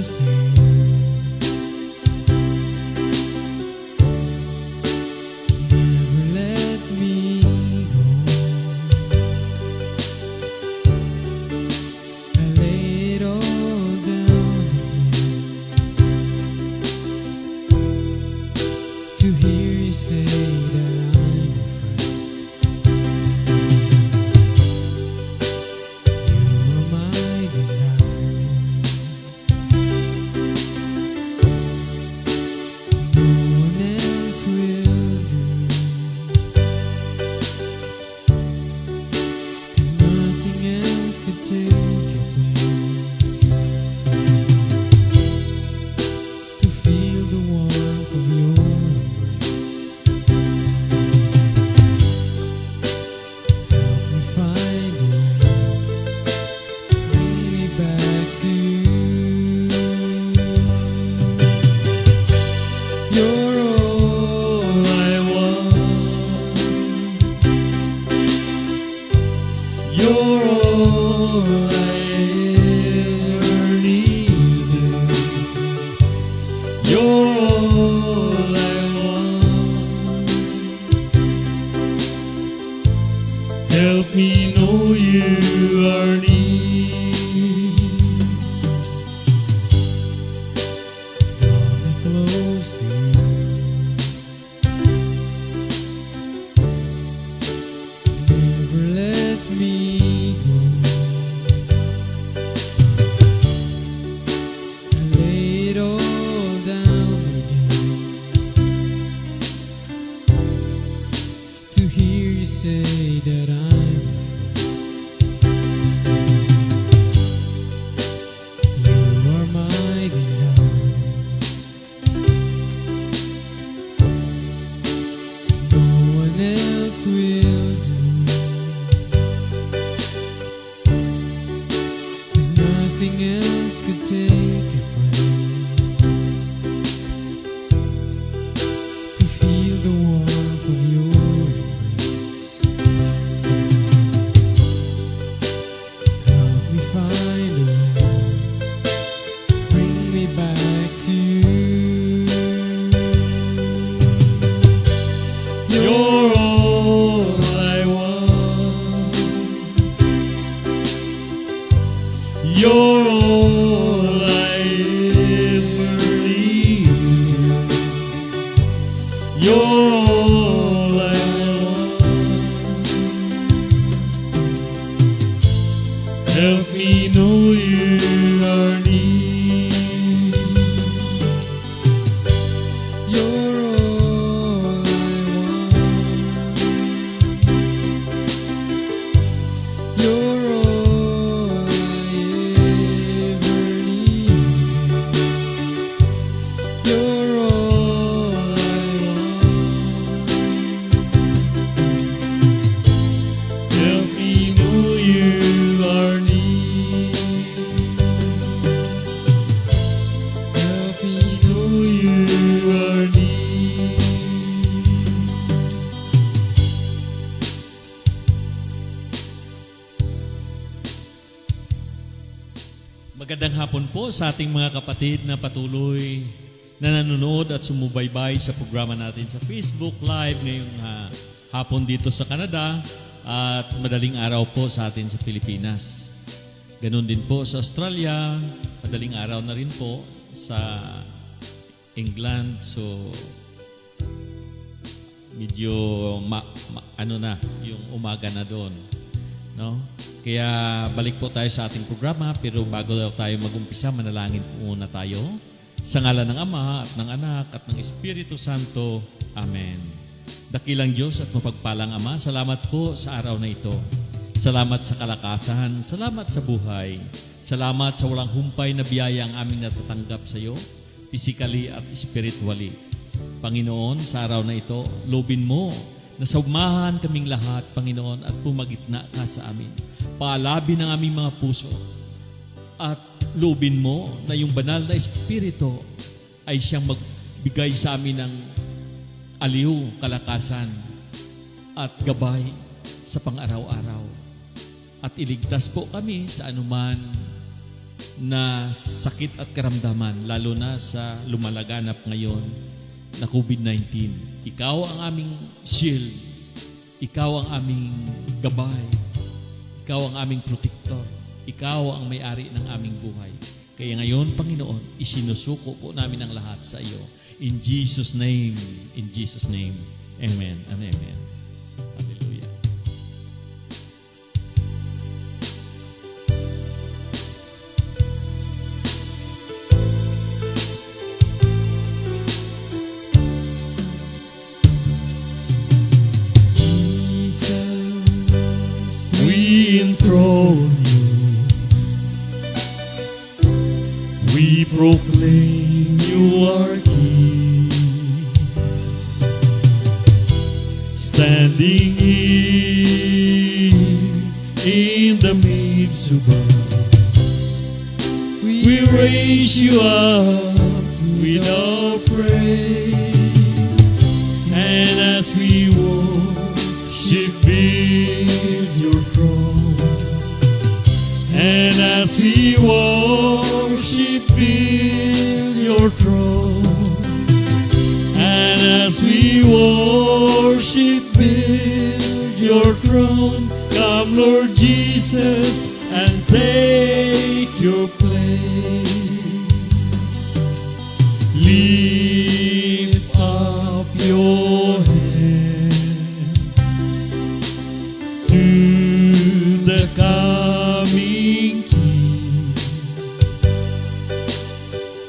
close to you. Never let me go. I lay it all down again to hear you say that I'm your friend. You are my desire. No one else will do. 'Cause nothing else could take your place. To feel the warmth of your embrace. Help me find a way. Bring me back to you. You're all I want. You're all I ever needed. You're all I want. Help me know you are near. Draw me close to you. Never let me go. I lay it all down again to hear you say that I'm your friend. You are my desire. No one else will do. 'Cause nothing else could take your place. To feel the warmth of your embrace. Help me find a way. Bring me back to you. You're all I want. You're all I ever needed. You're all I want. Help me know you are near. You're all I want. You're all I ever needed. You're all I want. Help me know you are near. Help me know you are near. Magandang hapon po sa ating mga kapatid na patuloy na nanonood at sumubaybay sa programa natin sa Facebook Live ngayong hapon dito sa Canada at madaling araw po sa atin sa Pilipinas. Ganon din po sa Australia, madaling araw na rin po sa England. So medyo ano na yung umaga na doon, no? Kaya balik po tayo sa ating programa, pero bago tayo mag-umpisa, manalangin po muna tayo. Sa ngalan ng Ama at ng Anak at ng Espiritu Santo. Amen. Dakilang Diyos at mapagpalang Ama, salamat po sa araw na ito. Salamat sa kalakasan, salamat sa buhay. Salamat sa walang humpay na biyaya ang aming natatanggap sa iyo, physically at spiritually. Panginoon, sa araw na ito, lobin mo na saugmahan kaming lahat, Panginoon, at pumagitna ka sa amin. Paalabin ang aming mga puso at lobin mo na yung banal na Espiritu ay siyang magbigay sa amin ng aliw, kalakasan at gabay sa pang-araw-araw. At iligtas po kami sa anuman na sakit at karamdaman, lalo na sa lumalaganap ngayon na COVID-19. Ikaw ang aming shield. Ikaw ang aming gabay. Ikaw ang aming protector. Ikaw ang may-ari ng aming buhay. Kaya ngayon, Panginoon, isinusuko po namin ang lahat sa iyo. In Jesus' name, Amen and Amen. Hallelujah. Jesus, We enthrone you. We proclaim you are King. Standing in the midst of us, we raise you up with our praise. And as we worship build your throne, and as we worship build your throne, and as we worship build your throne, come Lord Jesus and take your place. Lift up your hands to the coming King.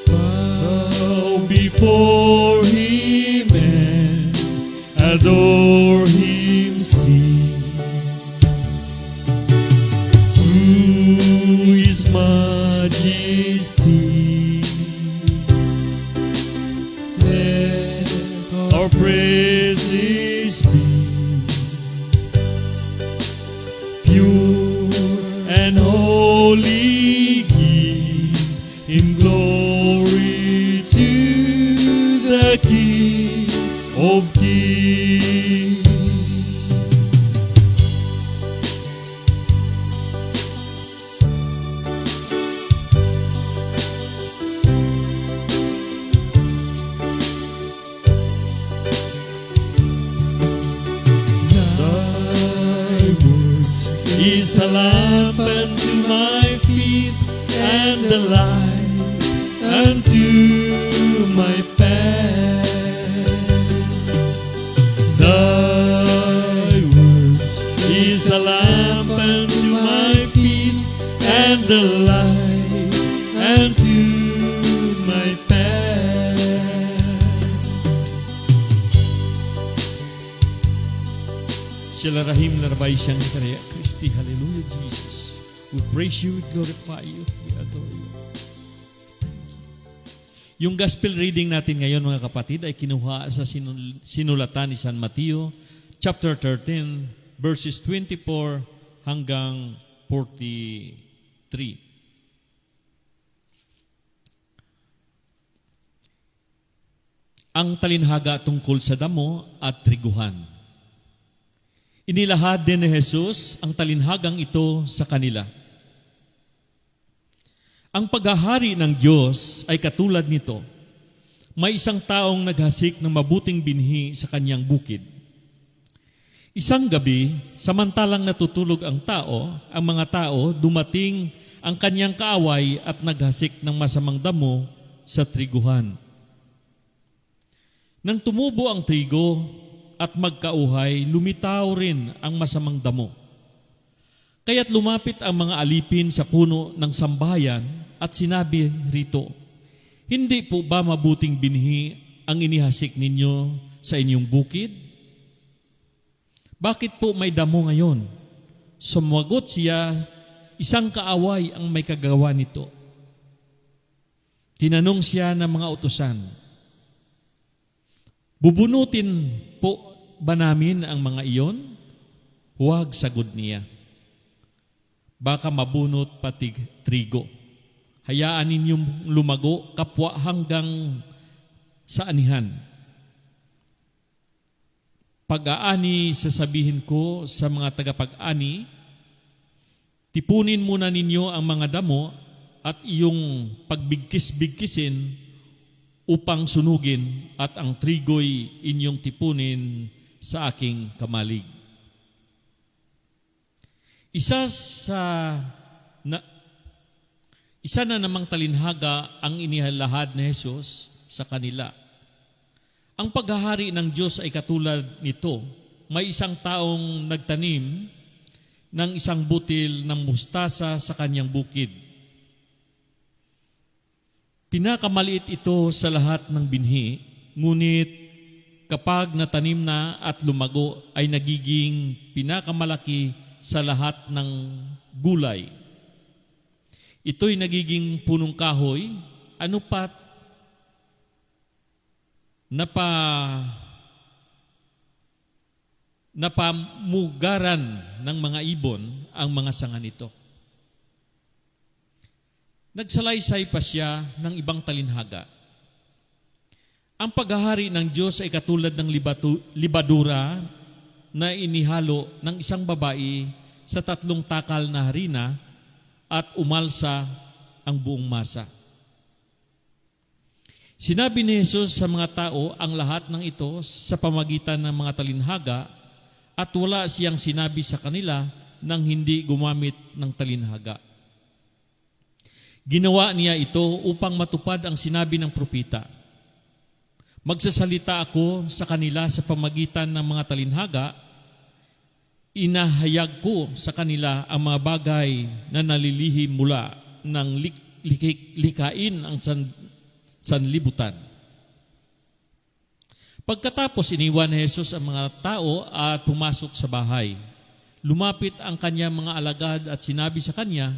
Bow before Him and adore Him, sing to His majesty. Let our praises be pure and holy. Give Him glory to the King of Kings. Thy words is a lamp unto my feet and a light unto my path. Thy words is a lamp unto my feet and a light unto my path. Sila rahim narabay siyang karya Kristi. Hallelujah, Jesus. We praise you, we glorify you, we adore you. Yung gospel reading natin ngayon, mga kapatid, ay kinuha sa sinulatan ni San Mateo, chapter 13, verses 24 hanggang 43. Ang talinhaga tungkol sa damo at triguhan. Inilahad din ni Jesus ang talinhagang ito sa kanila. Ang paghahari ng Diyos ay katulad nito. May isang taong naghasik ng mabuting binhi sa kanyang bukid. Isang gabi, samantalang natutulog ang mga tao, dumating ang kanyang kaaway at naghasik ng masamang damo sa triguhan. Nang tumubo ang trigo at magkauhay, lumitaw rin ang masamang damo. Kaya't lumapit ang mga alipin sa puno ng sambahayan at sinabi rito, "Hindi po ba mabuting binhi ang inihasik ninyo sa inyong bukid? Bakit po may damo ngayon?" Sumagot siya, "Isang kaaway ang may kagawa nito." Tinanong siya ng mga utusan, "Bubunutin po ba namin ang mga iyon?" Huwag, sagot niya. "Baka mabunot pati trigo. Hayaan ninyong lumago kapwa hanggang sa anihan. Pag-aani, sasabihin ko sa mga tagapag-ani, tipunin muna ninyo ang mga damo at iyong pagbigkis-bigkisin upang sunugin at ang trigo'y inyong tipunin sa aking kamalig. Isa na namang talinhaga ang inihalahad ni Jesus sa kanila. Ang paghahari ng Diyos ay katulad nito. May isang taong nagtanim ng isang butil ng mustasa sa kanyang bukid. Pinakamaliit ito sa lahat ng binhi, ngunit kapag natanim na at lumago ay nagiging pinakamalaki sa lahat ng gulay. Ito'y nagiging punong kahoy, ano pat napamugaran ng mga ibon ang mga sanga nito. Nagsalaysay pa siya ng ibang talinhaga. Ang paghahari ng Diyos ay katulad ng libadura na inihalo ng isang babae sa 3 takal na harina at umalsa ang buong masa. Sinabi ni Jesus sa mga tao ang lahat ng ito sa pamagitan ng mga talinhaga at wala siyang sinabi sa kanila nang hindi gumamit ng talinhaga. Ginawa niya ito upang matupad ang sinabi ng propeta. Magsasalita ako sa kanila sa pamagitan ng mga talinhaga, inahayag ko sa kanila ang mga bagay na nalilihim mula ng likain ang sanlibutan. Pagkatapos iniwan ni Jesus ang mga tao at pumasok sa bahay. Lumapit ang kanyang mga alagad at sinabi sa kanya,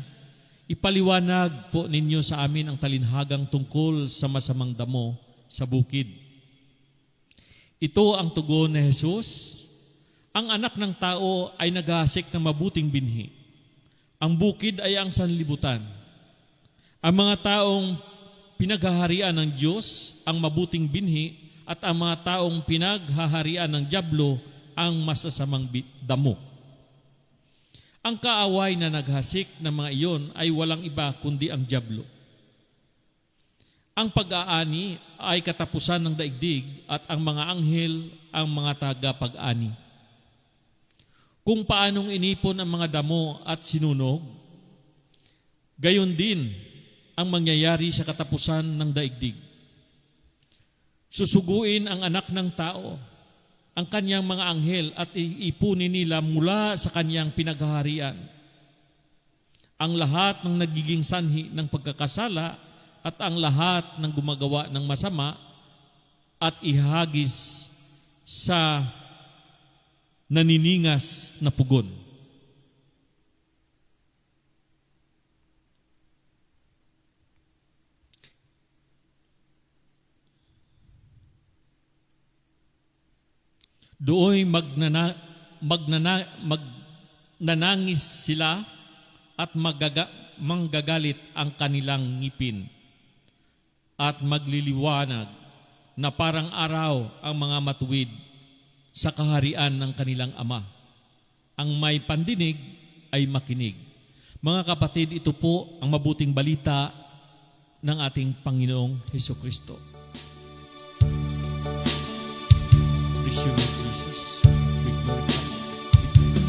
ipaliwanag po ninyo sa amin ang talinhagang tungkol sa masamang damo sa bukid. Ito ang tugon ni Jesus. Ang anak ng tao ay naghahasik ng mabuting binhi. Ang bukid ay ang sanlibutan. Ang mga taong pinaghaharian ng Diyos ang mabuting binhi at ang mga taong pinaghaharian ng dyablo ang masasamang damo. Ang kaaway na naghasik ng mga iyon ay walang iba kundi ang dyablo. Ang pag-aani ay katapusan ng daigdig at ang mga anghel ang mga tagapag-ani. Kung paanong inipon ang mga damo at sinunog, gayon din ang mangyayari sa katapusan ng daigdig. Susuguin ang anak ng tao, ang kanyang mga anghel at iipunin nila mula sa kanyang pinaghaharian. Ang lahat ng nagiging sanhi ng pagkakasala at ang lahat ng gumagawa ng masama at ihagis sa naniningas na pugon. Dooy magnanangis sila at manggagalit ang kanilang ngipin at magliliwanag na parang araw ang mga matuwid sa kaharian ng kanilang Ama. Ang may pandinig ay makinig. Mga kapatid, ito po ang mabuting balita ng ating Panginoong Hesukristo. Praise you, Lord Jesus. We glorify you.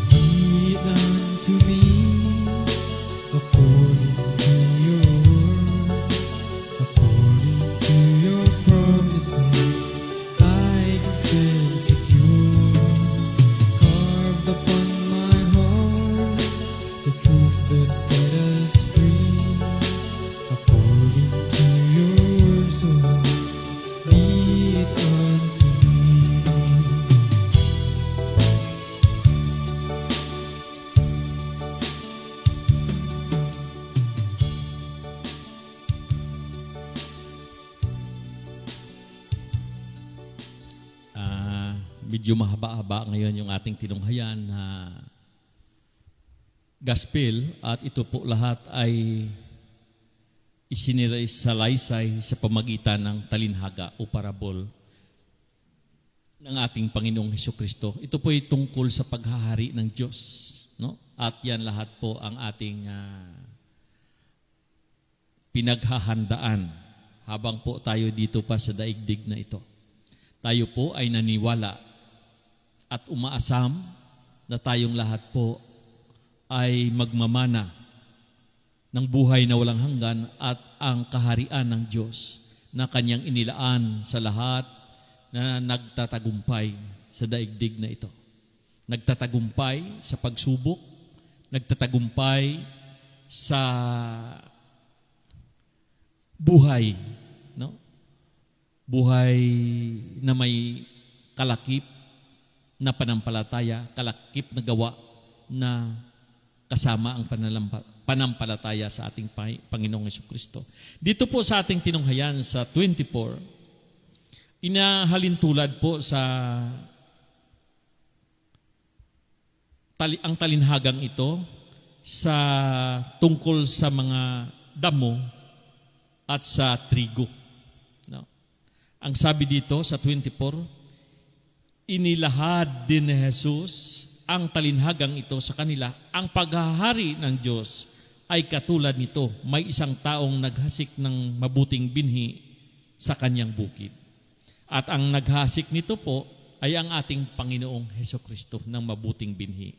Be it unto me according to your word, according to your promises. I can stand secure, carved upon my heart, the truth that set us free. According to your word, so be it unto me. Medyo mahaba-haba ngayon yung ating tinunghayan na gospel at ito po lahat ay isinalaysay sa pamagitan ng talinhaga o parabol ng ating Panginoong Hesukristo. Ito po ay tungkol sa paghahari ng Diyos, no? At yan lahat po ang ating pinaghahandaan habang po tayo dito pa sa daigdig na ito. Tayo po ay naniwala at umaasam na tayong lahat po ay magmamana ng buhay na walang hanggan at ang kaharian ng Diyos na Kanyang inilaan sa lahat na nagtatagumpay sa daigdig na ito. Nagtatagumpay sa pagsubok, nagtatagumpay sa buhay, no? Buhay na may kalakip na panampalataya, kalakip na gawa na kasama ang panampalataya sa ating Panginoong Jesucristo. Dito po sa ating tinunghayan sa 24, inahalintulad po sa ang talinhagang ito sa tungkol sa mga damo at sa trigo. No? Ang sabi dito sa 24, inilahad din ni Jesus ang talinhagang ito sa kanila. Ang paghahari ng Diyos ay katulad nito. May isang taong naghasik ng mabuting binhi sa kanyang bukid. At ang naghasik nito po ay ang ating Panginoong Hesukristo ng mabuting binhi.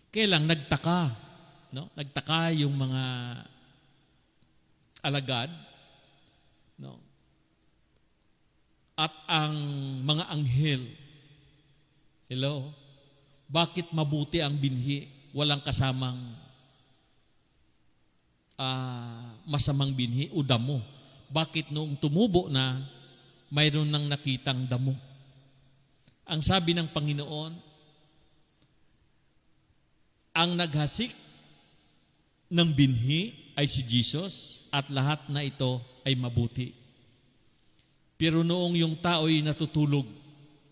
Kailang nagtaka, no? Nagtaka yung mga alagad, no? At ang mga anghel. Hello? Bakit mabuti ang binhi? Walang kasamang masamang binhi o damo. Bakit noong tumubo na, mayroon nang nakitang damo? Ang sabi ng Panginoon, ang naghasik ng binhi ay si Jesus at lahat na ito ay mabuti. Pero noong yung tao'y natutulog,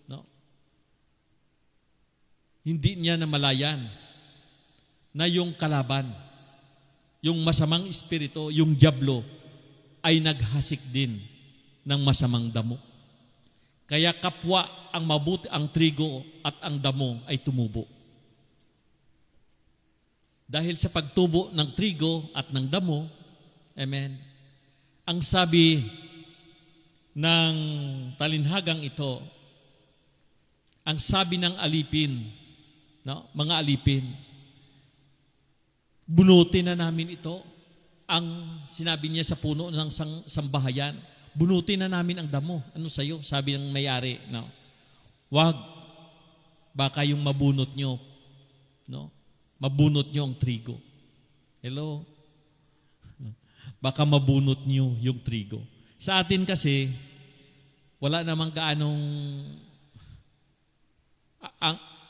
no? Hindi niya namalayan na yung kalaban, yung masamang espiritu, yung dyablo, ay naghasik din ng masamang damo. Kaya kapwa ang mabuti, ang trigo at ang damo ay tumubo. Dahil sa pagtubo ng trigo at ng damo, amen, ang sabi ng talinhagang ito, ang sabi ng alipin, no, mga alipin, bunutin na namin ito. Ang sinabi niya sa puno ng sambahayan, bunutin na namin ang damo. Ano sa'yo? Sabi ng may-ari, no? Wag, baka yung mabunot nyo, no? Mabunot nyo ang trigo. Hello? Baka mabunot nyo yung trigo. Sa atin kasi, wala namang gaanong,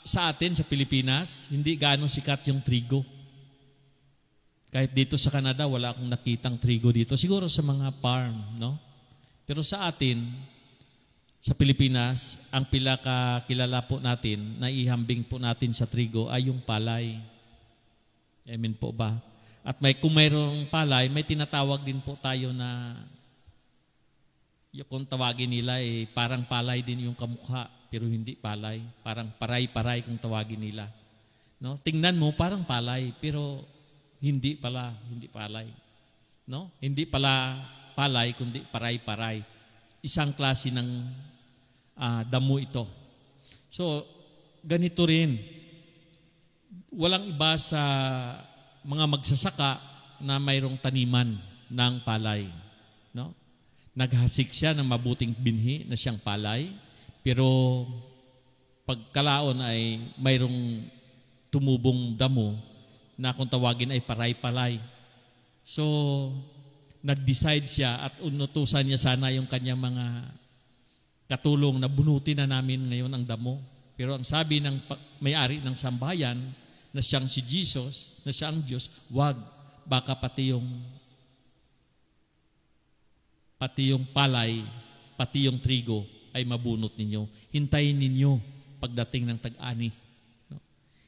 sa atin, sa Pilipinas, hindi gaanong sikat yung trigo. Kahit dito sa Canada, wala akong nakitang trigo dito. Siguro sa mga farm, no? Pero sa atin, sa Pilipinas, ang kilala po natin, na ihambing po natin sa trigo ay yung palay. Amen po ba? At kung mayroong palay, may tinatawag din po tayo na, kung tawagin nila, parang palay din yung kamukha, pero hindi palay. Parang paray-paray kung tawagin nila. No? Tingnan mo, parang palay, pero hindi palay. No? Hindi pala palay, kundi paray-paray. Isang klase ng damo ito. So, ganito rin. Walang iba sa mga magsasaka na mayroong taniman ng palay. No? Naghasik siya ng mabuting binhi na siyang palay, pero pagkalaon ay mayroong tumubong damo na kung tawagin ay paray-palay. So, nag-decide siya at unutusan niya sana yung kanyang mga katulong na bunutin na namin ngayon ang damo. Pero ang sabi ng may-ari ng sambahayan na siyang si Jesus, na siyang Diyos, wag, baka pati yung palay, pati yung trigo ay mabunot ninyo. Hintayin ninyo pagdating ng tag-ani. No?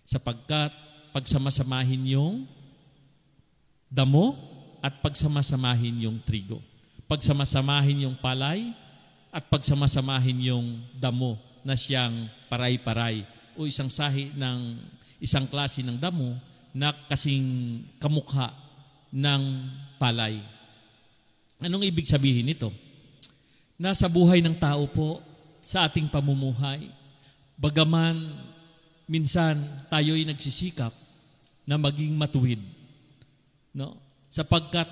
Sapagkat pagsamasamahin yung damo at pagsamasamahin yung trigo. Pagsamasamahin yung palay at pagsamasamahin yung damo na siyang paray-paray o isang klase ng damo na kasing kamukha ng palay. Anong ibig sabihin nito? Nasa buhay ng tao po, sa ating pamumuhay, bagaman minsan tayo'y nagsisikap na maging matuwid, no? Sapagkat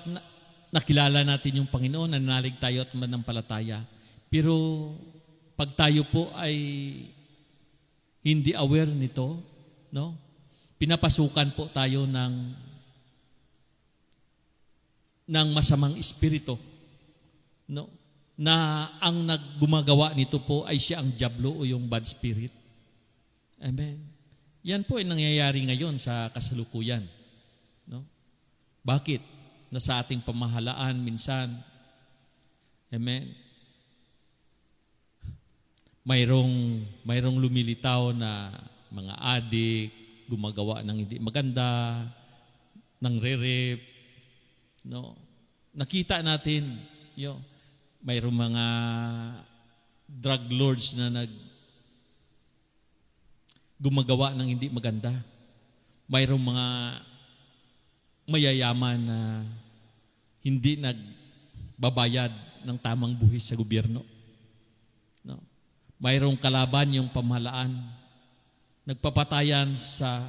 nakilala natin yung Panginoon, nananalig tayo at manampalataya. Pero pag tayo po ay hindi aware nito, no? Pinapasukan po tayo ng masamang espiritu, no? Na ang naggumagawa nito po ay siya ang diablo o yung bad spirit. Amen. Yan po ay nangyayari ngayon sa kasalukuyan, no? Bakit? Na sa ating pamahalaan minsan, amen, mayroong lumilitaw na mga adik, gumagawa ng hindi maganda, ng re-rape, no? Nakita natin, mayroong mga drug lords na gumagawa ng hindi maganda. Mayroong mga mayayaman na hindi nagbabayad ng tamang buhis sa gobyerno. No? Mayroong kalaban yung pamahalaan, nagpapatayan sa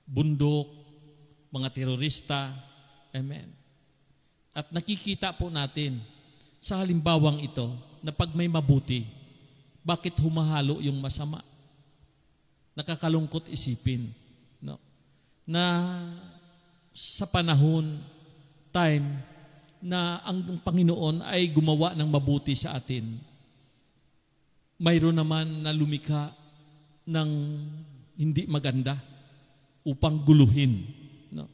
bundok, mga terorista. Amen. At nakikita po natin sa halimbawang ito na pag may mabuti, bakit humahalo yung masama? Nakakalungkot isipin, no? Na sa panahon, time, na ang Panginoon ay gumawa ng mabuti sa atin, mayroon naman na lumikha ng hindi maganda upang guluhin. No?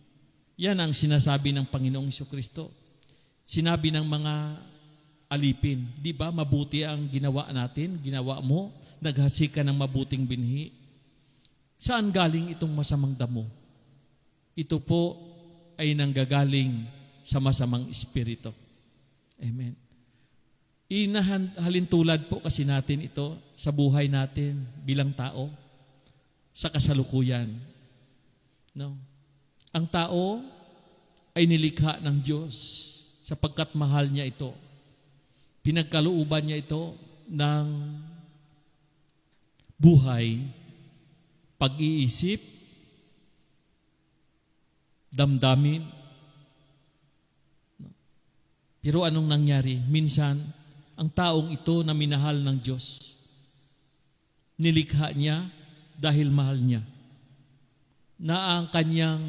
Yan ang sinasabi ng Panginoong Jesucristo. Sinabi ng mga alipin, di ba mabuti ang ginawa natin, ginawa mo, naghasi ka ng mabuting binhi. Saan galing itong masamang damo? Ito po ay nanggagaling sa masamang espiritu. Amen. Halintulad po kasi natin ito sa buhay natin bilang tao sa kasalukuyan. No? Ang tao ay nilikha ng Diyos sapagkat mahal niya ito. Pinagkalooban niya ito ng buhay, pag-iisip, damdamin. Pero anong nangyari? Minsan, ang taong ito na minahal ng Diyos, nilikha niya dahil mahal niya, na ang kanyang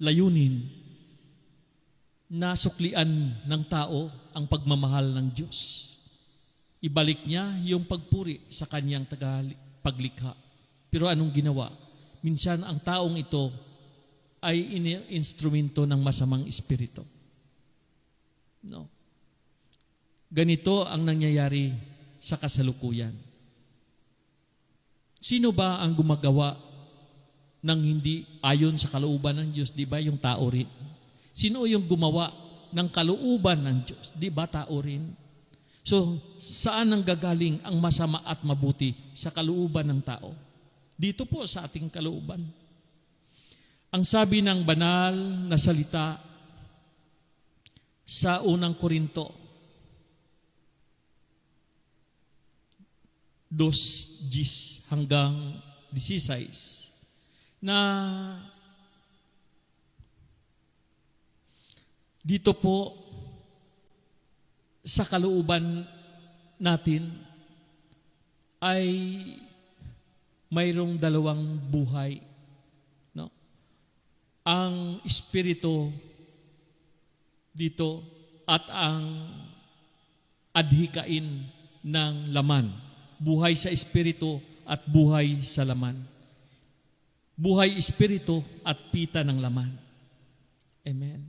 layunin na suklian ng tao ang pagmamahal ng Diyos. Ibalik niya yung pagpuri sa kanyang paglikha. Pero anong ginawa? Minsan ang taong ito ay instrumento ng masamang espiritu. No. Ganito ang nangyayari sa kasalukuyan. Sino ba ang gumagawa ng hindi ayon sa kalooban ng Diyos? Di ba yung tao rin? Sino yung gumawa ng kalooban ng Diyos? Di ba tao rin? So, saan ang gagaling ang masama at mabuti sa kalooban ng tao? Dito po sa ating kalooban. Ang sabi ng banal na salita sa unang Korinto 2:10 hanggang 16 na dito po sa kalooban natin ay mayroong dalawang buhay. No? Ang espiritu dito at ang adhikain ng laman. Buhay sa espiritu at buhay sa laman. Buhay espiritu at pita ng laman. Amen.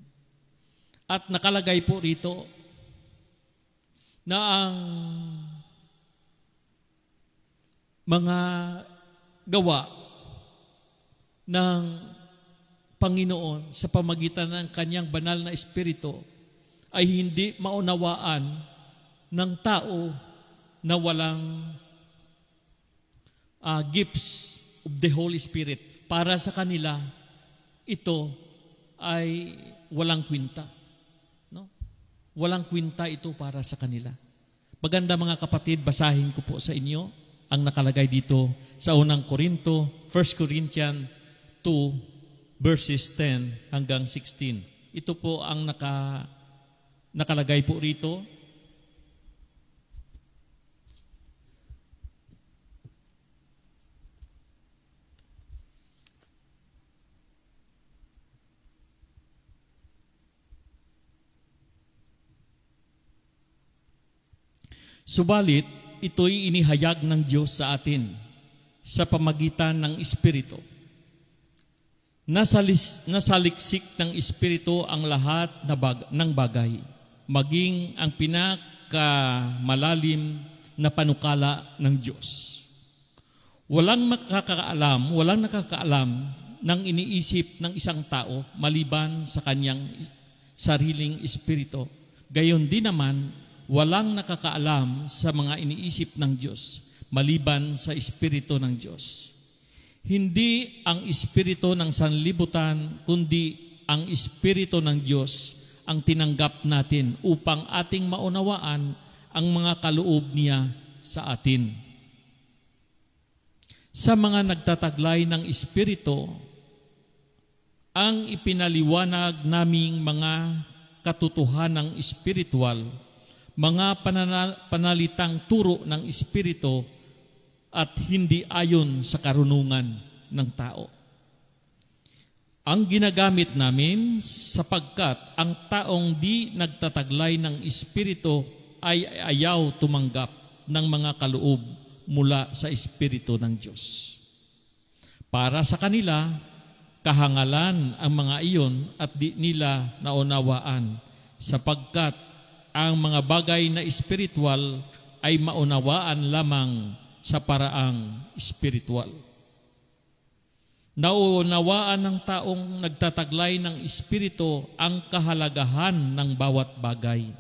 At nakalagay po rito na ang mga gawa ng Panginoon sa pamagitan ng kanyang banal na espiritu ay hindi maunawaan ng tao na walang gifts of the Holy Spirit. Para sa kanila, ito ay walang kwinta. walang kwinta ito para sa kanila. Maganda mga kapatid, basahin ko po sa inyo ang nakalagay dito sa unang Korinto, 1 Corinthians 2, verses 10 hanggang 16. Ito po ang nakalagay po rito. Subalit, ito'y inihayag ng Diyos sa atin sa pamagitan ng Espiritu. Nasaliksik ng Espiritu ang lahat ng bagay, maging ang pinakamalalim na panukala ng Diyos. Walang nakakaalam ng iniisip ng isang tao maliban sa kanyang sariling espiritu. Gayon din naman, walang nakakaalam sa mga iniisip ng Diyos maliban sa Espiritu ng Diyos. Hindi ang espiritu ng sanlibutan, kundi ang Espiritu ng Diyos ang tinanggap natin upang ating maunawaan ang mga kaloob niya sa atin. Sa mga nagtataglay ng Espiritu, ang ipinaliwanag naming mga katotohanang espiritual, mga panalitang turo ng Espiritu at hindi ayon sa karunungan ng tao. Ang ginagamit namin sapagkat ang taong di nagtataglay ng Espiritu ay ayaw tumanggap ng mga kaloob mula sa Espiritu ng Diyos. Para sa kanila, kahangalan ang mga iyon at di nila naunawaan sapagkat ang mga bagay na espiritual ay maunawaan lamang sa paraang espiritual. Naunawaan ng taong nagtataglay ng Espiritu ang kahalagahan ng bawat bagay.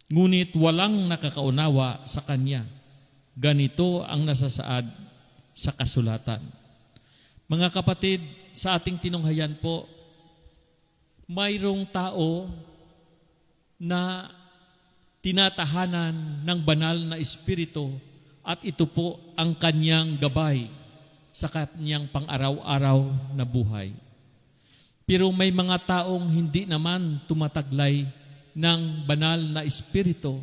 Ngunit walang nakakaunawa sa kanya. Ganito ang nasasaad sa kasulatan. Mga kapatid, sa ating tinunghayan po, mayroong tao na tinatahanan ng banal na Espiritu at ito po ang kanyang gabay sa kanyang pang-araw-araw na buhay. Pero may mga taong hindi naman tumataglay ng banal na Espiritu.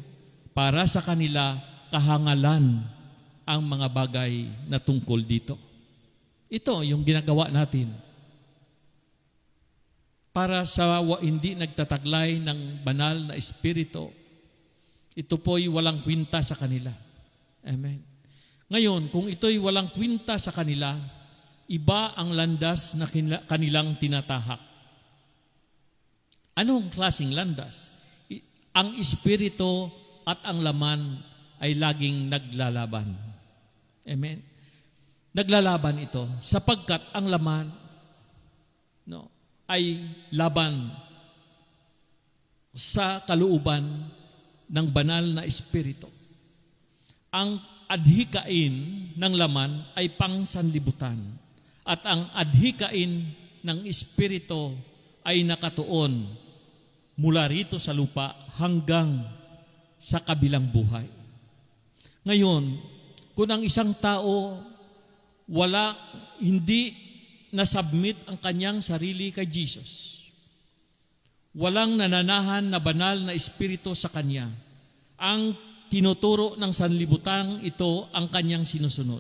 Para sa kanila, kahangalan ang mga bagay na tungkol dito. Ito yung ginagawa natin. Para sa hindi nagtataglay ng banal na Espiritu, ito po'y walang kwinta sa kanila. Amen. Ngayon, kung ito'y walang kwinta sa kanila, iba ang landas na kanilang tinatahak. Anong klaseng landas? Ang Espiritu at ang laman ay laging naglalaban. Amen. Naglalaban ito sapagkat ang laman ay laban sa kalooban ng banal na Espiritu. Ang adhikain ng laman ay pangsanlibutan at ang adhikain ng Espiritu ay nakatuon mula rito sa lupa hanggang sa kabilang buhay. Ngayon, kung ang isang tao hindi na-submit ang kanyang sarili kay Jesus, walang nananahan na banal na Espiritu sa kanya, ang tinuturo ng sanlibutan ito ang kanyang sinusunod.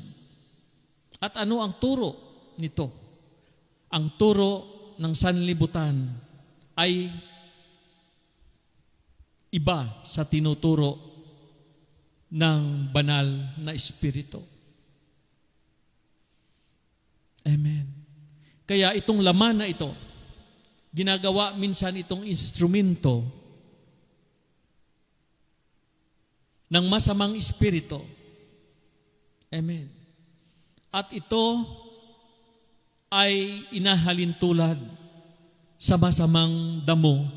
At ano ang turo nito? Ang turo ng sanlibutan ay iba sa tinuturo ng banal na Espiritu. Amen. Kaya itong laman na ito, ginagawa minsan itong instrumento ng masamang espiritu. Amen. At ito ay inahalintulad sa masamang damo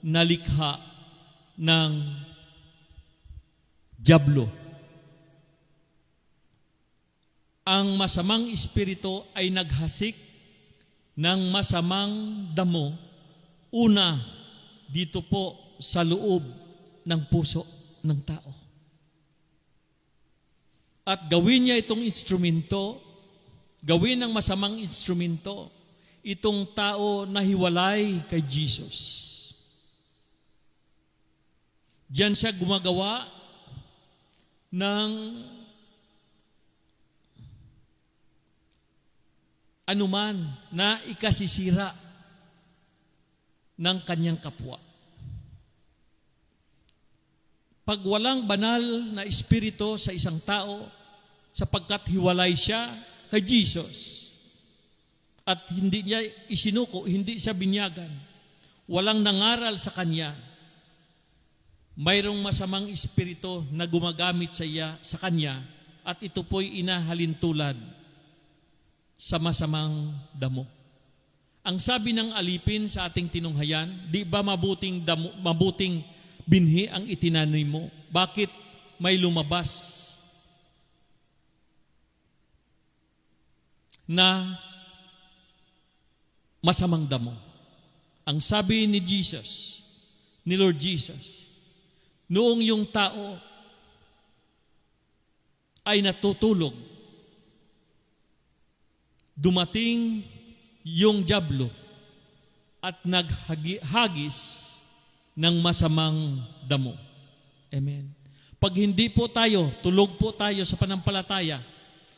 na likha ng dyablo. Ang masamang espiritu ay naghasik ng masamang damo. Una, dito po sa loob ng puso ng tao. At gawin niya itong instrumento, gawin ng masamang instrumento, itong tao na hiwalay kay Jesus. Diyan siya gumagawa ng anuman na ikasisira ng kanyang kapwa. Pag walang banal na espiritu sa isang tao, sapagkat hiwalay siya kay Jesus, at hindi niya isinuko, hindi siya binyagan, walang nangaral sa kanya, mayroong masamang espiritu na gumagamit sa kanya, at ito po'y inahalintulad sa masamang damo. Ang sabi ng alipin sa ating tinunghayan, di ba mabuting binhi ang itinanim mo? Bakit may lumabas na masamang damo? Ang sabi ni Jesus, ni Lord Jesus, noong yung tao ay natutulog, dumating yung dyablo at naghagis ng masamang damo. Amen. Pag hindi po tayo, tulog po tayo sa panampalataya,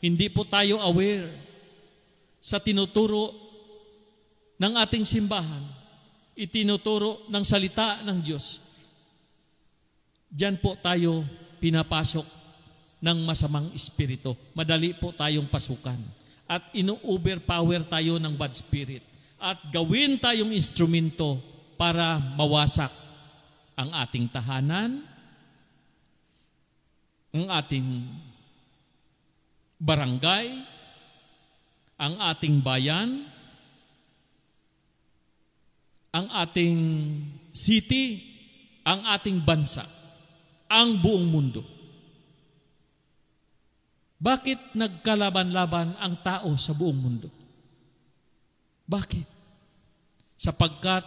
hindi po tayo aware sa tinuturo ng ating simbahan, itinuturo ng salita ng Diyos, diyan po tayo pinapasok ng masamang espiritu. Madali po tayong pasukan. At ino-overpower tayo ng bad spirit. At gawin tayong instrumento para mawasak ang ating tahanan, ang ating barangay, ang ating bayan, ang ating city, ang ating bansa, ang buong mundo. Bakit nagkalaban-laban ang tao sa buong mundo? Bakit? Sapagkat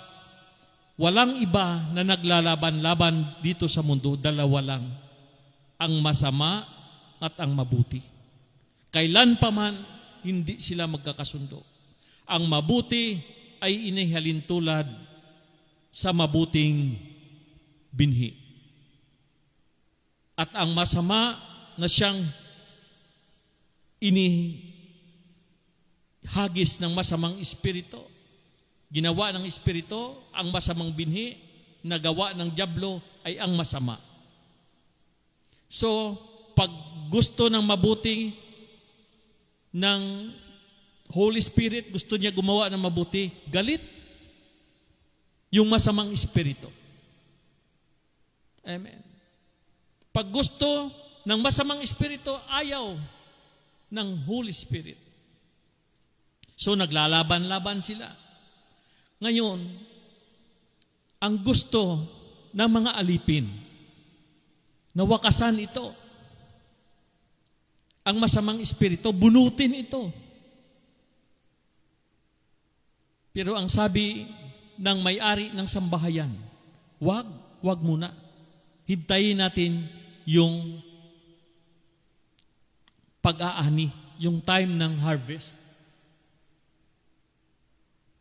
walang iba na naglalaban-laban dito sa mundo, dalawa lang, ang masama at ang mabuti. Kailan pa man, hindi sila magkakasundo. Ang mabuti ay inihalintulad sa mabuting binhi. At ang masama na siyang inihagis ng masamang espiritu, ginawa ng espiritu, ang masamang binhi, nagawa ng dyablo ay ang masama. So, pag gusto ng mabuti ng Holy Spirit, gusto niya gumawa ng mabuti, galit yung masamang espiritu. Amen. Pag gusto ng masamang espiritu, ayaw ng Holy Spirit. So naglalaban-laban sila. Ngayon, ang gusto ng mga alipin, nawakasan ito. Ang masamang espiritu, bunutin ito. Pero ang sabi ng may-ari ng sambahayan, wag muna. Hintayin natin yung pag-aani, yung time ng harvest.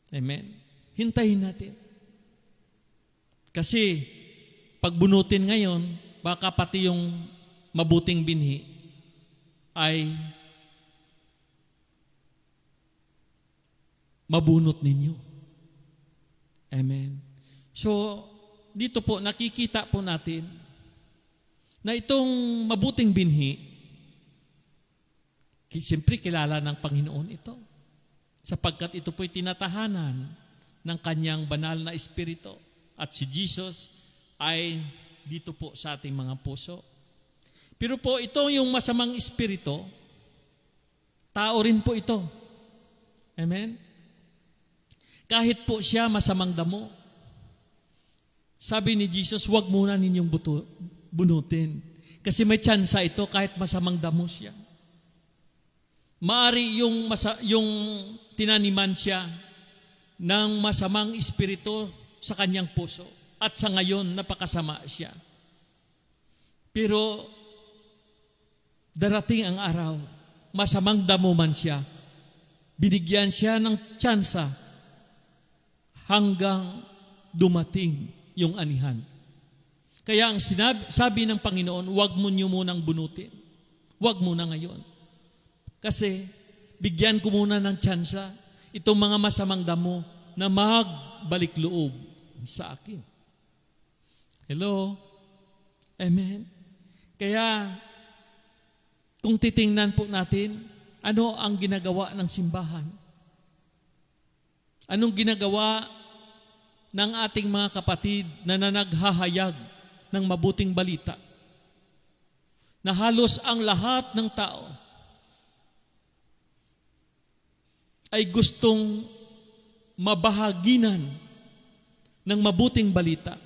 Amen. Hintayin natin. Kasi pag bunutin ngayon, baka pati yung mabuting binhi ay mabunot ninyo. Amen. So, dito po nakikita po natin na itong mabuting binhi, siyempre kilala ng Panginoon ito. Sapagkat ito po'y tinatahanan ng kanyang banal na espiritu. At si Jesus ay dito po sa ating mga puso. Pero po ito yung masamang espiritu, tao rin po ito. Amen? Kahit po siya masamang damo, sabi ni Jesus, huwag muna ninyong bunutin. Kasi may tsansa ito kahit masamang damo siya. Maari yung tinaniman siya ng masamang espiritu sa kanyang puso At sa ngayon, napakasama siya. Pero darating ang araw, masamang damo man siya, binigyan siya ng tsansa hanggang dumating yung anihan. Kaya ang sabi ng Panginoon, huwag mo niyo munang bunutin. Huwag muna ngayon. Kasi bigyan ko muna ng tsansa itong mga masamang damo na magbalik loob sa akin. Hello? Amen? Kaya, kung titingnan po natin, ano ang ginagawa ng simbahan? Anong ginagawa ng ating mga kapatid na naghahayag ng mabuting balita? Na halos ang lahat ng tao ay gustong mabahaginan ng mabuting balita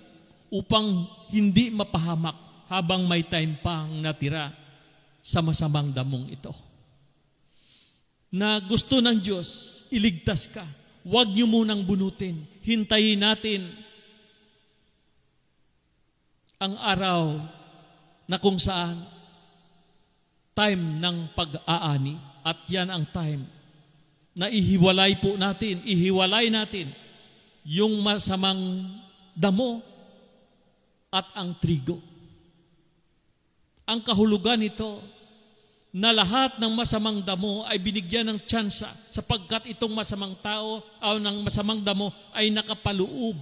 upang hindi mapahamak habang may time pang natira sa masamang damong ito. Na gusto ng Diyos, iligtas ka. Huwag niyo munang bunutin. Hintayin natin ang araw na kung saan time ng pag-aani, at yan ang time na ihiwalay natin yung masamang damo at ang trigo. Ang kahulugan nito na lahat ng masamang damo ay binigyan ng tsansa sapagkat itong masamang tao o ng masamang damo ay nakapaloob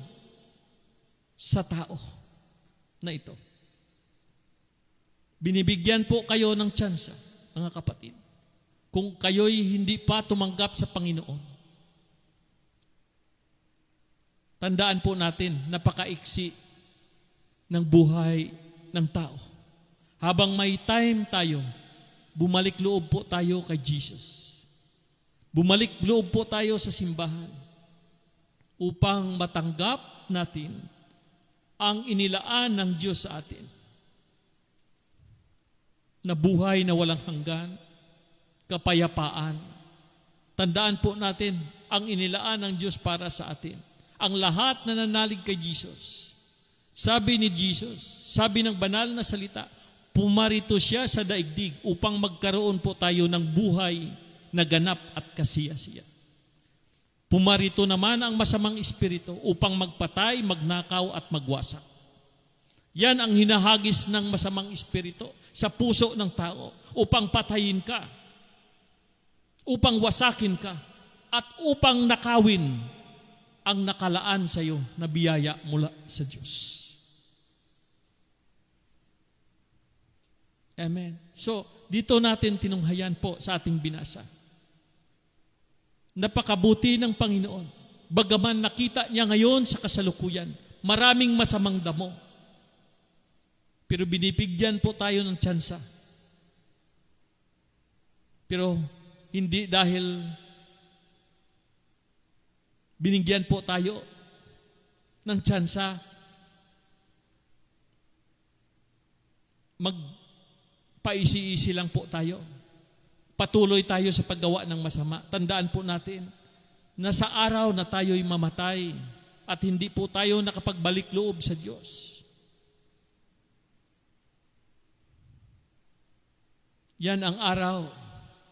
sa tao na ito. Binibigyan po kayo ng tsansa, mga kapatid, kung kayo'y hindi pa tumanggap sa Panginoon. Tandaan po natin, napakaiksi ng buhay ng tao. Habang may time tayo, bumalik loob po tayo kay Jesus. Bumalik loob po tayo sa simbahan upang matanggap natin ang inilaan ng Diyos sa atin na buhay na walang hanggan, kapayapaan. Tandaan po natin ang inilaan ng Diyos para sa atin. Ang lahat na nanalig kay Jesus. Sabi ni Jesus, sabi ng banal na salita, pumarito siya sa daigdig upang magkaroon po tayo ng buhay na ganap at kasiya-siya. Pumarito naman ang masamang espiritu upang magpatay, magnakaw at magwasak. Yan ang hinahagis ng masamang espiritu sa puso ng tao upang patayin ka, upang wasakin ka, at upang nakawin ang nakalaan sa iyo na biyaya mula sa Diyos. Amen. So, dito natin tinunghayan po sa ating binasa. Napakabuti ng Panginoon. Bagaman nakita niya ngayon sa kasalukuyan, maraming masamang damo. Pero binibigyan po tayo ng tsansa. Pero hindi dahil binigyan po tayo ng tsansa, paisi-isi lang po tayo. Patuloy tayo sa paggawa ng masama. Tandaan po natin na sa araw na tayo'y mamatay at hindi po tayo nakapagbalik loob sa Diyos. Yan ang araw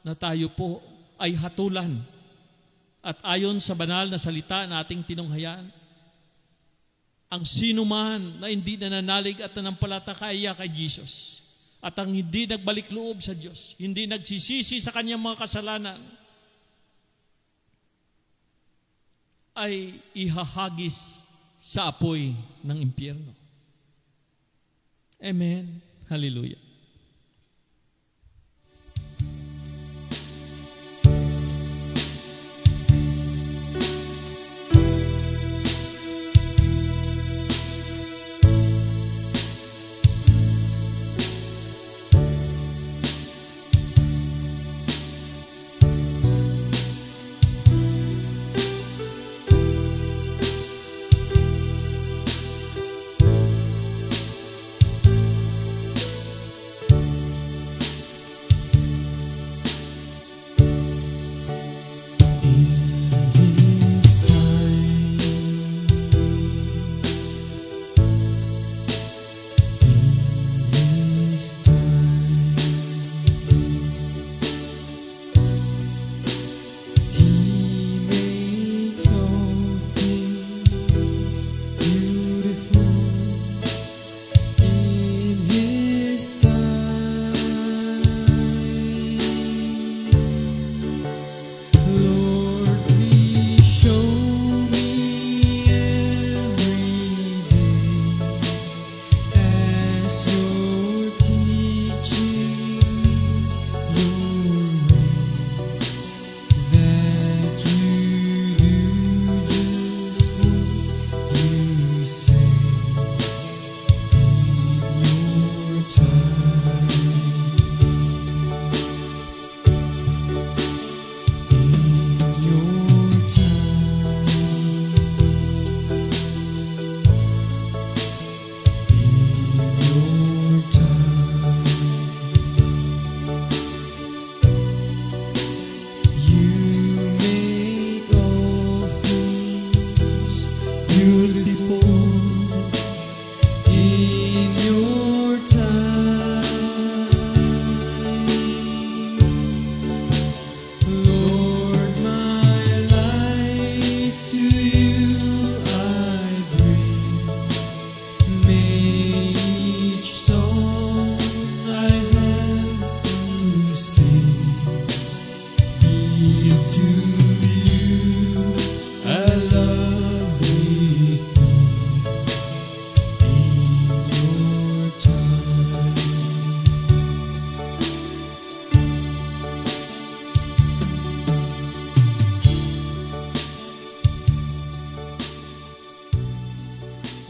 na tayo po ay hatulan. At ayon sa banal na salita na ating tinunghayan, ang sino man na hindi nananalig at nanampalataya kay Jesus, at ang hindi nagbalik loob sa Diyos, hindi nagsisisi sa kanyang mga kasalanan, ay ihahagis sa apoy ng impyerno. Amen. Hallelujah.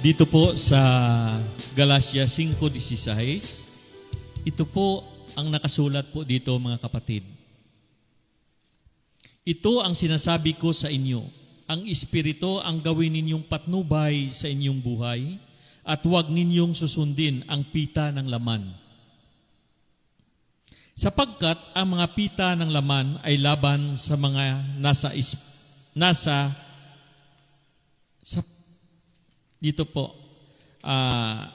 dito po sa Galatia 5:16, ito po ang nakasulat po dito mga kapatid. Ito ang sinasabi ko sa inyo, ang Espiritu ang gawin ninyong patnubay sa inyong buhay at huwag ninyong susundin ang pita ng laman. Sapagkat ang mga pita ng laman ay laban sa mga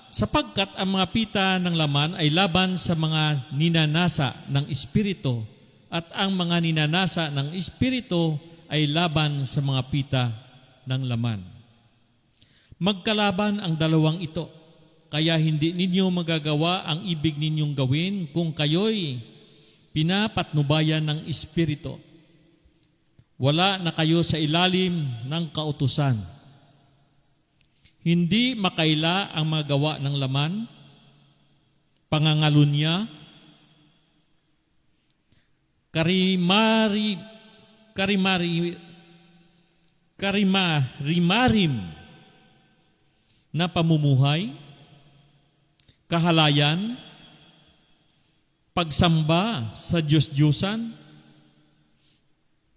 sapagkat ang mga pita ng laman ay laban sa mga ninanasa ng Espiritu at ang mga ninanasa ng Espiritu ay laban sa mga pita ng laman. Magkalaban ang dalawang ito, kaya hindi ninyo magagawa ang ibig ninyong gawin kung kayo'y pinapatnubayan ng Espiritu. Wala na kayo sa ilalim ng kautusan. Hindi makaila ang mga gawa ng laman, pangangalunya, rimarim na pamumuhay, kahalayan, pagsamba sa Diyos-Diyusan,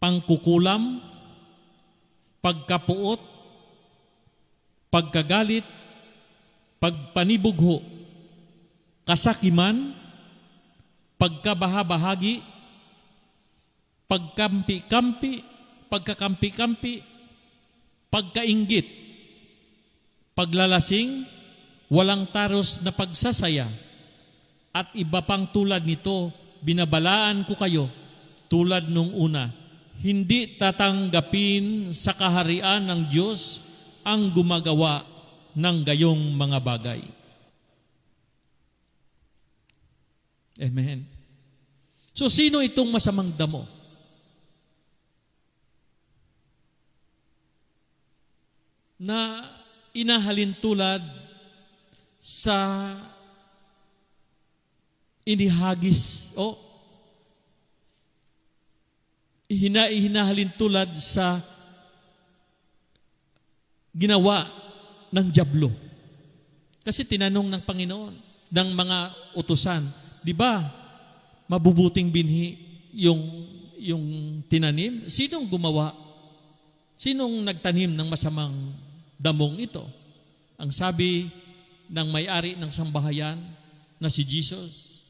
pangkukulam, pagkapuot, pagkagalit, pagpanibugho, kasakiman, pagkabahabahagi, pagkakampi-kampi, pagkainggit, paglalasing, walang taros na pagsasaya, at iba pang tulad nito, binabalaan ko kayo, tulad nung una, hindi tatanggapin sa kaharian ng Diyos ang gumagawa ng gayong mga bagay. Amen. So, sino itong masamang damo? Na inahalin tulad sa inihagis o hinahalin tulad sa ginawa ng dyablo. Kasi tinanong ng Panginoon, ng mga utusan, di ba, mabubuting binhi yung tinanim? Sinong gumawa? Sinong nagtanim ng masamang damong ito? Ang sabi ng may-ari ng sambahayan na si Jesus,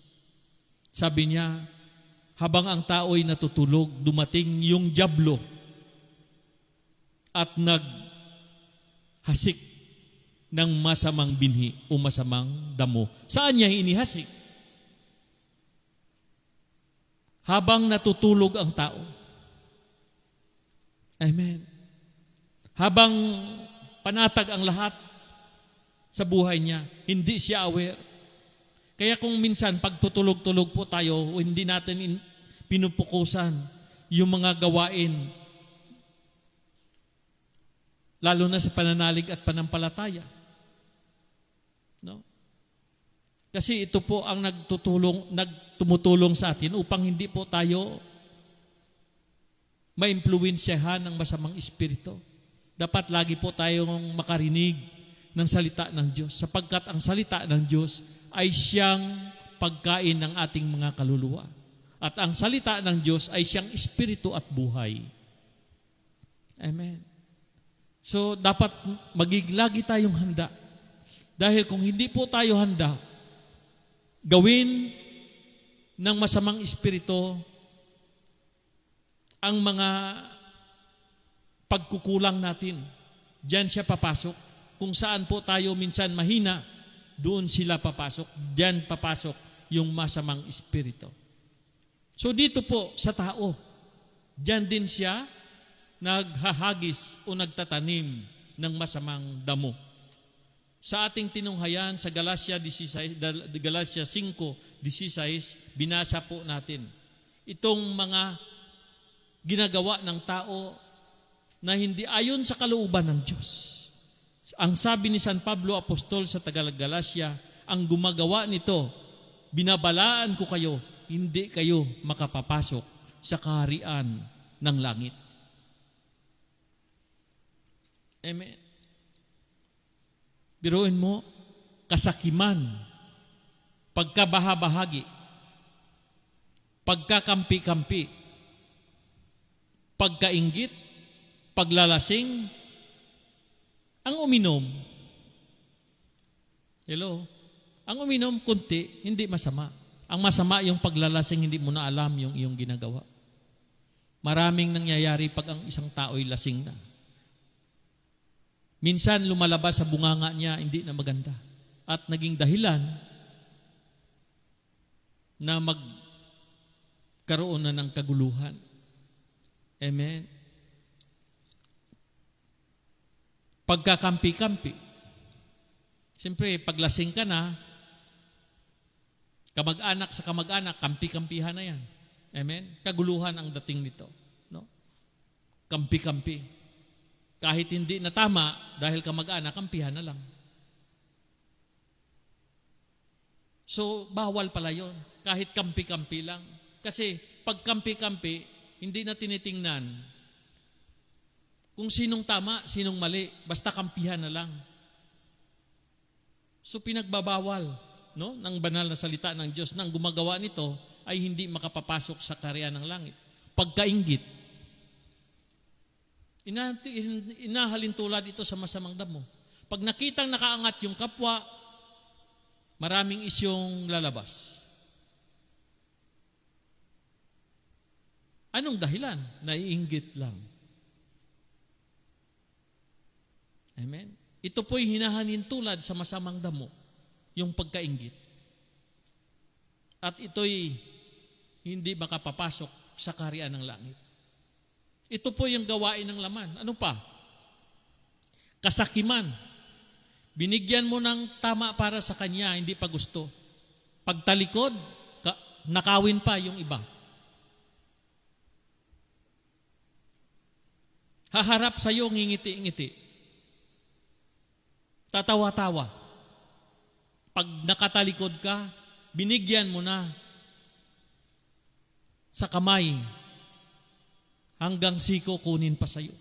sabi niya, habang ang tao'y natutulog, dumating yung dyablo at naghasik ng masamang binhi o masamang damo. Saan niya inihasik? Habang natutulog ang tao. Amen. Habang panatag ang lahat sa buhay niya, hindi siya aware. Kaya kung minsan pagtutulog-tulog po tayo o hindi natin pinupukusan yung mga gawain, lalo na sa pananalig at panampalataya. No? Kasi ito po ang tumutulong sa atin upang hindi po tayo maimpluwensyahan ng masamang espiritu. Dapat lagi po tayong makarinig ng salita ng Diyos sapagkat ang salita ng Diyos ay siyang pagkain ng ating mga kaluluwa. At ang salita ng Diyos ay siyang espiritu at buhay. Amen. So, dapat lagi tayong handa. Dahil kung hindi po tayo handa, gawin ng masamang espiritu ang mga pagkukulang natin. Diyan siya papasok. Kung saan po tayo minsan mahina, doon sila papasok. Diyan papasok yung masamang espiritu. So dito po sa tao, diyan din siya naghahagis o nagtatanim ng masamang damo. Sa ating tinunghayan sa Galatia 5:16, binasa po natin itong mga ginagawa ng tao na hindi ayon sa kalooban ng Diyos. Ang sabi ni San Pablo Apostol sa Galatia, ang gumagawa nito, binabalaan ko kayo, hindi kayo makapapasok sa kaharian ng langit. Amen. Biruin mo, kasakiman, pagkabahabahagi, pagkakampi-kampi, pagkainggit, paglalasing, ang uminom. Hello? Ang uminom, kunti, hindi masama. Ang masama yung paglalasing, hindi mo na alam yung iyong ginagawa. Maraming nangyayari pag ang isang tao'y lasing na. Minsan lumalabas sa bunganga niya, hindi na maganda. At naging dahilan na magkaroon na ng kaguluhan. Amen. Pagkakampi-kampi. Siyempre, paglasing ka na, kamag-anak sa kamag-anak, kampi-kampihan na yan. Amen? Kaguluhan ang dating nito. No? Kampi-kampi. Kahit hindi na tama, dahil kamag-anak, kampihan na lang. So, bawal pala yun. Kahit kampi-kampi lang. Kasi, pag kampi-kampi, hindi na tinitingnan kung sinong tama, sinong mali. Basta kampihan na lang. So, pinagbabawal, no, ng banal na salita ng Diyos nang gumagawa nito ay hindi makapapasok sa kaharian ng langit. Pagkainggit. Inahalin tulad ito sa masamang damo. Pag nakitang nakaangat yung kapwa, maraming isyong lalabas. Anong dahilan? Naiinggit lang. Amen? Ito po'y hinahalin tulad sa masamang damo, yung pagkainggit. At ito'y hindi makapapasok sa kaharian ng langit. Ito po yung gawain ng laman. Ano pa? Kasakiman. Binigyan mo ng tama para sa kanya, hindi pa gusto. Pagtalikod, nakawin pa yung iba. Haharap sa iyo, ngingiti-ngiti. Tatawa-tawa. Pag nakatalikod ka, binigyan mo na sa kamay hanggang siko kunin pa sa iyo.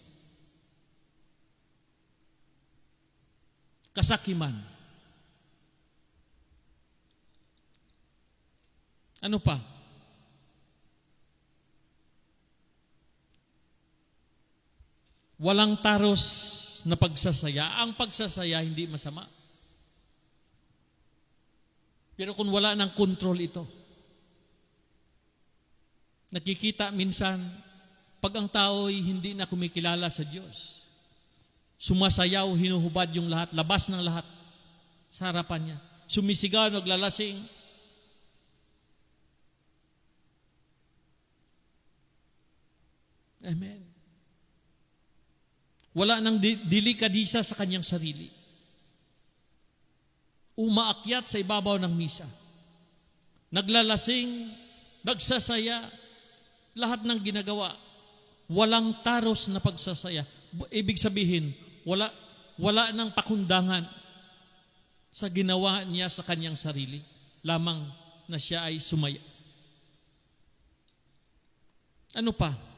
Kasakiman. Ano pa? Walang taros na pagsasaya. Ang pagsasaya hindi masama. Pero kung wala ng kontrol ito, nakikita minsan, pag ang tao'y hindi na kumikilala sa Diyos, sumasayaw, hinuhubad yung lahat, labas ng lahat sa harapan niya. Sumisigaw, naglalasing. Amen. Wala nang delikadisa sa kanyang sarili. Umaakyat sa ibabaw ng misa. Naglalasing, nagsasaya, lahat ng ginagawa. Walang taros na pagsasaya. Ibig sabihin, wala nang pakundangan sa ginawa niya sa kanyang sarili. Lamang na siya ay sumaya. Ano pa?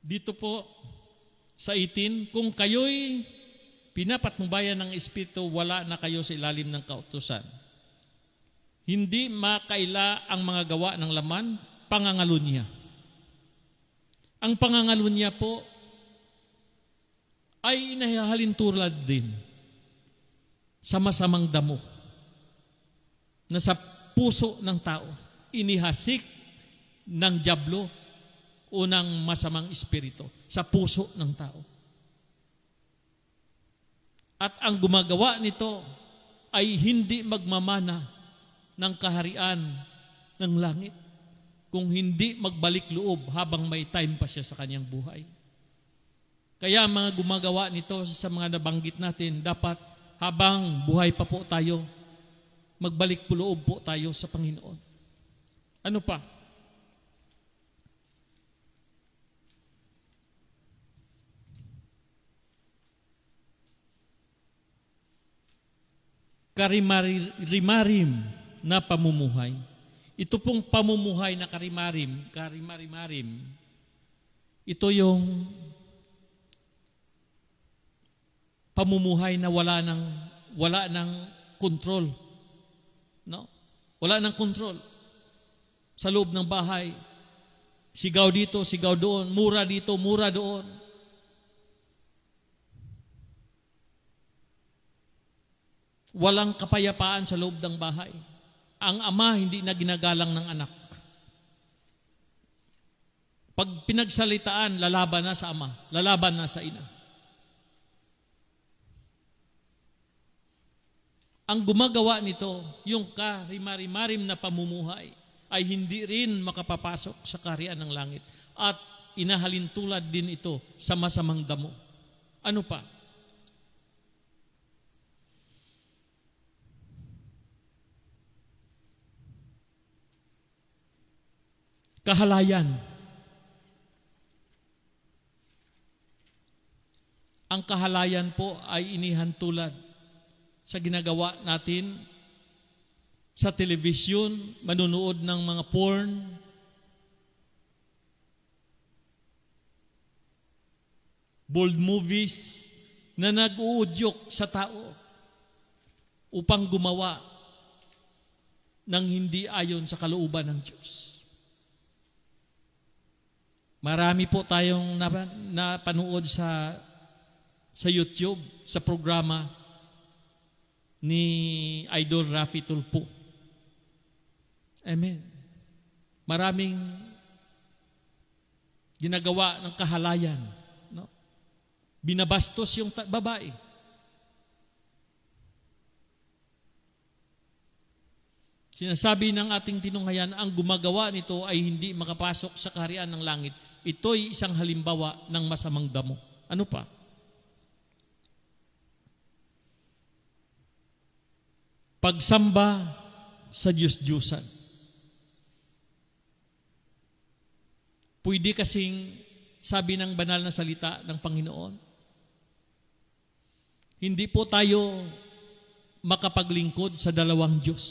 Dito po sa 18, kung kayo'y pinapatnubayan ng Espiritu, wala na kayo sa ilalim ng kautusan. Hindi makaila ang mga gawa ng laman, pangangalunya. Ang pangangalunya po ay inahalin tulad din sa masamang damo na sa puso ng tao, inihasik ng dyablo o ng masamang espiritu sa puso ng tao. At ang gumagawa nito ay hindi magmamana ng kaharian ng langit kung hindi magbalik loob habang may time pa siya sa kanyang buhay. Kaya mga gumagawa nito sa mga nabanggit natin, dapat habang buhay pa po tayo, magbalik po loob po tayo sa Panginoon. Ano pa? karimarimarim na pamumuhay. Ito pong pamumuhay na karimarimarim, ito yung pamumuhay na wala ng kontrol. No? Wala ng kontrol. Sa loob ng bahay, sigaw dito, sigaw doon, mura dito, mura doon. Walang kapayapaan sa loob ng bahay. Ang ama hindi na ginagalang ng anak. Pag pinagsalitaan, lalaban na sa ama, lalaban na sa ina. Ang gumagawa nito, yung karimarimarim na pamumuhay, ay hindi rin makapapasok sa kaharian ng langit. At inahalintulad din ito sa masamang damo. Ano pa? Kahalayan. Ang kahalayan po ay inihantulad sa ginagawa natin sa telebisyon, manunood ng mga porn, bold movies na nag-uudyok sa tao upang gumawa ng hindi ayon sa kalooban ng Diyos. Marami po tayong napanood sa YouTube, sa programa ni Idol Rafi Tulfo. Amen. Maraming ginagawa ng kahalayan. No? Binabastos yung babae. Sinasabi ng ating tinunghayan, ang gumagawa nito ay hindi makapasok sa kaharian ng langit. Ito'y isang halimbawa ng masamang damo. Ano pa? Pagsamba sa Diyos-Diyusan. Pwede kasing sabi ng banal na salita ng Panginoon, hindi po tayo makapaglingkod sa dalawang Diyos.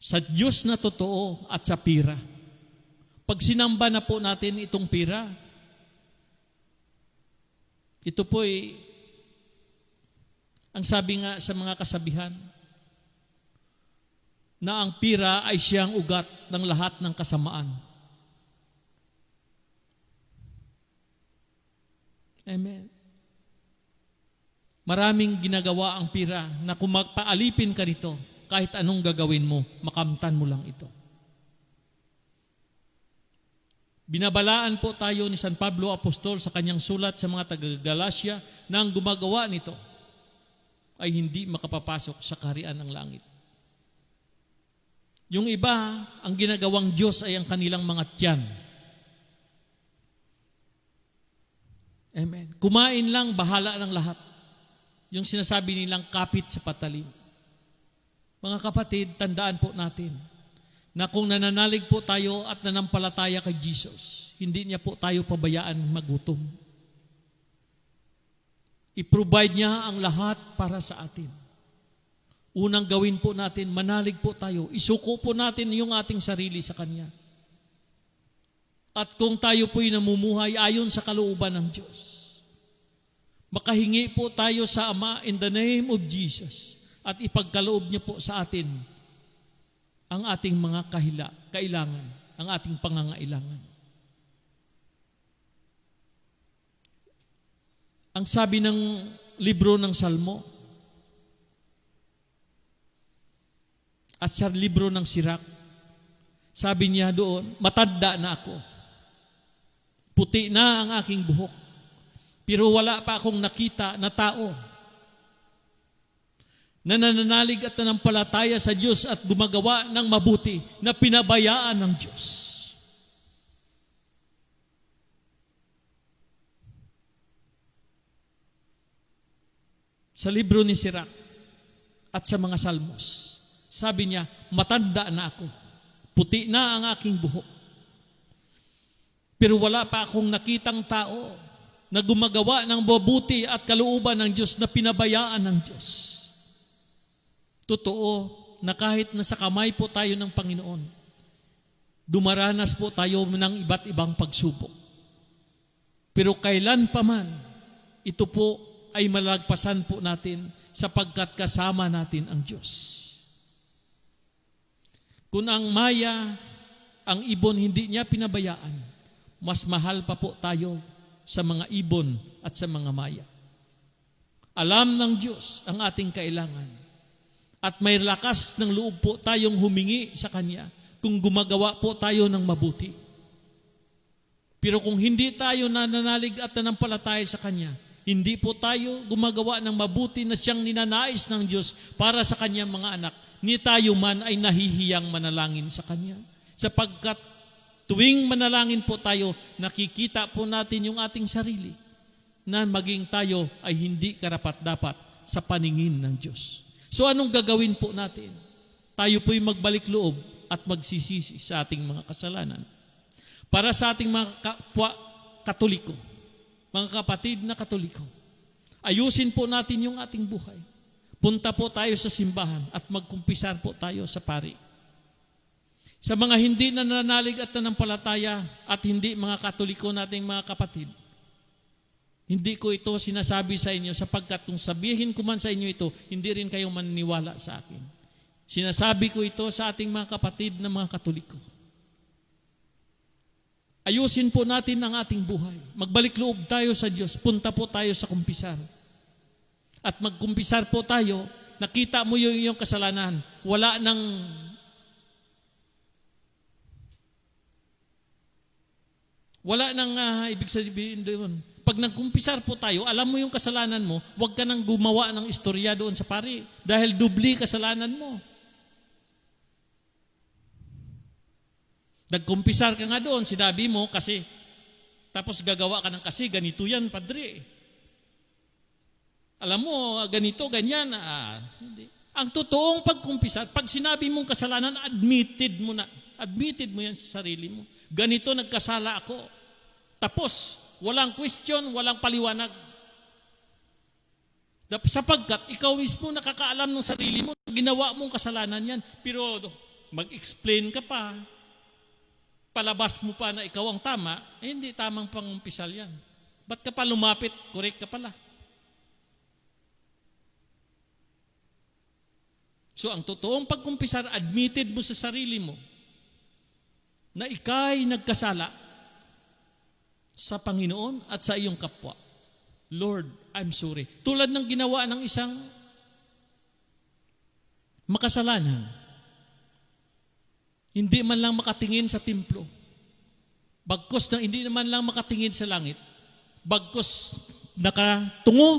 Sa Diyos na totoo at sa pira. Pag sinamba na po natin itong pira, ito po ay, ang sabi nga sa mga kasabihan, na ang pira ay siyang ugat ng lahat ng kasamaan. Amen. Maraming ginagawa ang pira na kung magpaalipin ka nito, kahit anong gagawin mo, makamtan mo lang ito. Binabalaan po tayo ni San Pablo Apostol sa kanyang sulat sa mga taga-Galacia na ang gumagawa nito ay hindi makapapasok sa kaharian ng langit. Yung iba, ang ginagawang Diyos ay ang kanilang mga tiyan. Amen. Kumain lang, bahala ng lahat. Yung sinasabi nilang kapit sa patalim. Mga kapatid, tandaan po natin na kung nananalig po tayo at nanampalataya kay Jesus, hindi niya po tayo pabayaan magutom. I-provide niya ang lahat para sa atin. Unang gawin po natin, manalig po tayo. Isuko po natin yung ating sarili sa Kanya. At kung tayo po'y namumuhay ayon sa kalooban ng Diyos, makahingi po tayo sa Ama in the name of Jesus at ipagkaloob niya po sa atin ang ating mga kailangan, ang ating pangangailangan. Ang sabi ng libro ng Salmo at sa libro ng Sirak, sabi niya doon, matanda na ako. Puti na ang aking buhok. Pero wala pa akong nakita na tao na nananalig at nanampalataya sa Diyos at gumagawa ng mabuti na pinabayaan ng Diyos. Sa libro ni Sirak at sa mga Salmos, sabi niya, matanda na ako, puti na ang aking buhok. Pero wala pa akong nakitang tao na gumagawa ng mabuti at kalooban ng Diyos na pinabayaan ng Diyos. Totoo na kahit nasa kamay po tayo ng Panginoon, dumaranas po tayo ng iba't ibang pagsubok. Pero kailan pa man, ito po ay malagpasan po natin sapagkat kasama natin ang Diyos. Kung ang maya, ang ibon hindi niya pinabayaan, mas mahal pa po tayo sa mga ibon at sa mga maya. Alam ng Diyos ang ating kailangan. At may lakas ng loob po tayong humingi sa Kanya kung gumagawa po tayo ng mabuti. Pero kung hindi tayo nananalig at nanampalataya sa Kanya, hindi po tayo gumagawa ng mabuti na siyang ninanais ng Diyos para sa Kanyang mga anak, ni tayo man ay nahihiyang manalangin sa Kanya. Sapagkat tuwing manalangin po tayo, nakikita po natin yung ating sarili na maging tayo ay hindi karapat-dapat sa paningin ng Diyos. So anong gagawin po natin? Tayo po'y magbalik loob at magsisisi sa ating mga kasalanan. Para sa ating mga kapwa Katoliko, mga kapatid na Katoliko, ayusin po natin yung ating buhay. Punta po tayo sa simbahan at magkumpisar po tayo sa pari. Sa mga hindi nananalig at nanampalataya at hindi mga Katoliko nating mga kapatid, hindi ko ito sinasabi sa inyo sapagkat kung sabihin ko man sa inyo ito, hindi rin kayo maniniwala sa akin. Sinasabi ko ito sa ating mga kapatid na mga Katoliko. Ayusin po natin ang ating buhay. Magbalik loob tayo sa Diyos. Punta po tayo sa kumpisar. At magkumpisar po tayo, nakita mo yung iyong kasalanan. Wala nang ibig sabihin doon. Pag nagkumpisar po tayo, alam mo yung kasalanan mo, huwag ka nang gumawa ng istorya doon sa pari dahil dubli kasalanan mo. Nagkumpisar ka nga doon, sinabi mo kasi, tapos gagawa ka ng kasi, ganito yan, padre. Alam mo, ganito, ganyan. Hindi. Ang totoong pagkumpisar, pag sinabi mong kasalanan, admitted mo yan sa sarili mo. Ganito, nagkasala ako. Tapos, walang question, walang paliwanag. Sapagkat ikaw mismo nakakaalam ng sarili mo, ginawa mong kasalanan yan. Pero mag-explain ka pa, palabas mo pa na ikaw ang tama, hindi tamang pangumpisal yan. Ba't ka pa lumapit? Correct ka pala. So ang totoong pagkumpisar, admitted mo sa sarili mo na ika'y nagkasala sa Panginoon at sa iyong kapwa. Lord, I'm sorry. Tulad ng ginawa ng isang makasalanan, hindi man lang makatingin sa templo, bagkos na hindi naman lang makatingin sa langit, bagkos nakatungo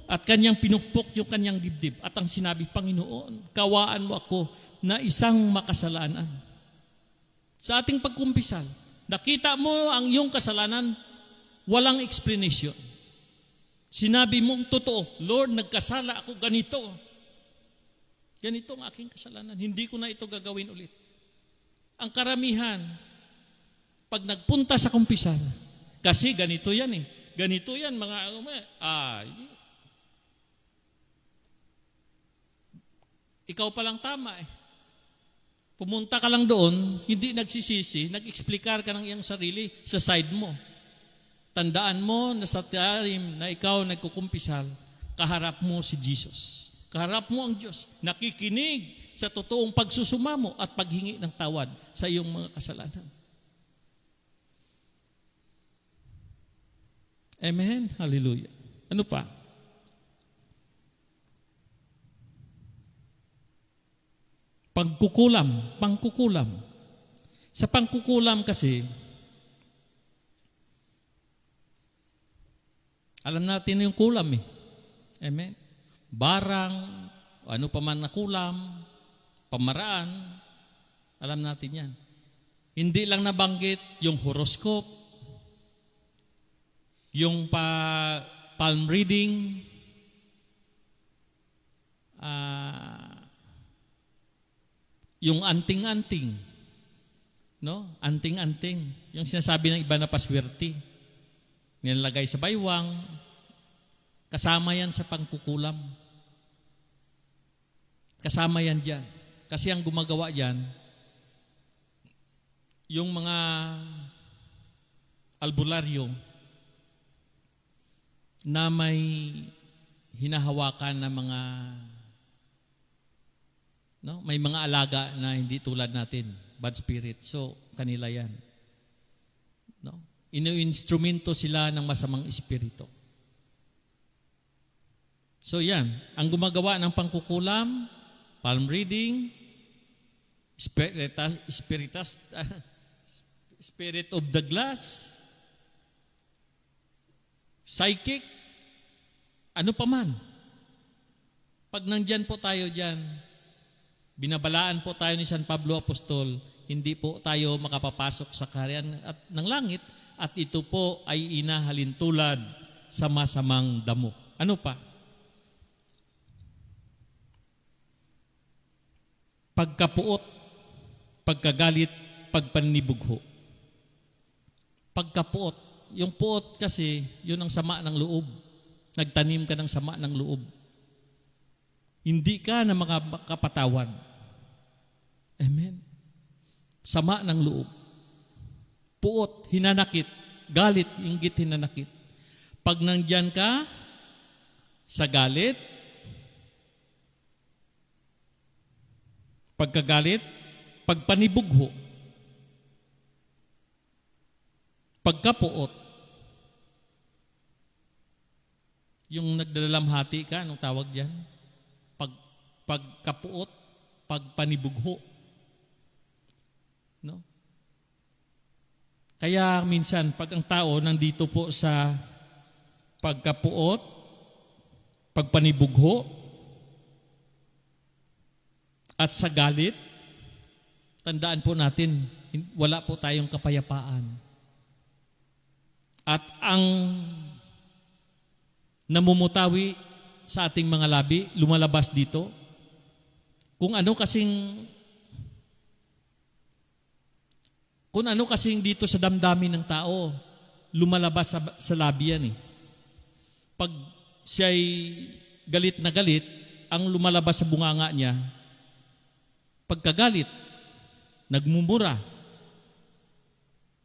at kanyang pinukpok yung kanyang dibdib at ang sinabi, Panginoon, kawaan mo ako na isang makasalanan. Sa ating pagkumpisal, nakita mo ang iyong kasalanan, walang explanation. Sinabi mong totoo, Lord, nagkasala ako ganito. Ganito ang aking kasalanan. Hindi ko na ito gagawin ulit. Ang karamihan, pag nagpunta sa kumpisal, kasi ganito yan eh. Ganito yan, ikaw palang tama eh. Pumunta ka lang doon, hindi nagsisisi, nag-explikar ka ng iyong sarili sa side mo. Tandaan mo na sa time na ikaw nagkukumpisal, kaharap mo si Jesus. Kaharap mo ang Diyos. Nakikinig sa totoong pagsusumamo at paghingi ng tawad sa iyong mga kasalanan. Amen? Hallelujah. Ano pa? Pangkukulam. Sa pangkukulam kasi, alam natin yung kulam eh. Amen? Barang, ano pa man na kulam, pamaraan, alam natin yan. Hindi lang nabanggit yung horoscope, yung palm reading, yung anting-anting, no? Anting-anting. Yung sinasabi ng iba na paswerte. Nilalagay sa baywang, kasama yan sa pangkukulam. Kasama yan dyan. Kasi ang gumagawa dyan, yung mga albularyo na may hinahawakan na mga may mga alaga na hindi tulad natin, bad spirit. So, kanila yan. Inu-instrumento sila ng masamang espiritu. So, yan. Ang gumagawa ng pangkukulam, palm reading, spirit of the glass, psychic, ano pa man. Pag nandyan po tayo dyan, binabalaan po tayo ni San Pablo Apostol, hindi po tayo makapapasok sa kaharian ng langit at ito po ay inahalintulad sa masamang damo. Ano pa? Pagkapuot, pagkagalit, pagpanibugho. Pagkapuot. Yung puot kasi, yun ang sama ng loob. Nagtanim ka ng sama ng loob. Hindi ka na makapatawad. Amen. Sama ng loob. Puot, hinanakit. Galit, inggit, hinanakit. Pag nandyan ka sa galit, pagkagalit, pagpanibugho, pagkapuot, yung nagdalamhati ka, anong tawag dyan? Pagkapuot, pagpanibugho. No? Kaya minsan, pag ang tao nandito po sa pagkapuot, pagpanibugho, at sa galit, tandaan po natin, wala po tayong kapayapaan. At ang namumutawi sa ating mga labi, lumalabas dito, kung ano kasing dito sa damdamin ng tao, lumalabas sa labi yan eh. Pag siya'y galit na galit, ang lumalabas sa bunganga niya, pagkagalit, nagmumura,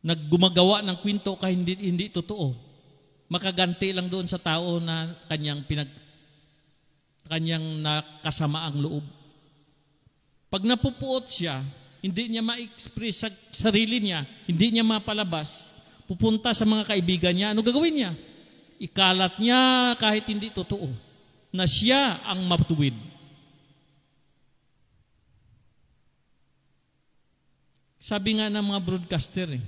naggumagawa ng kwento kahit hindi totoo, makaganti lang doon sa tao na kanyang nakasama ang loob. Pag napupuot siya, hindi niya ma-express sa sarili niya, hindi niya mapalabas, pupunta sa mga kaibigan niya, ano gagawin niya? Ikalat niya kahit hindi totoo, na siya ang matuwid. Sabi nga ng mga broadcaster,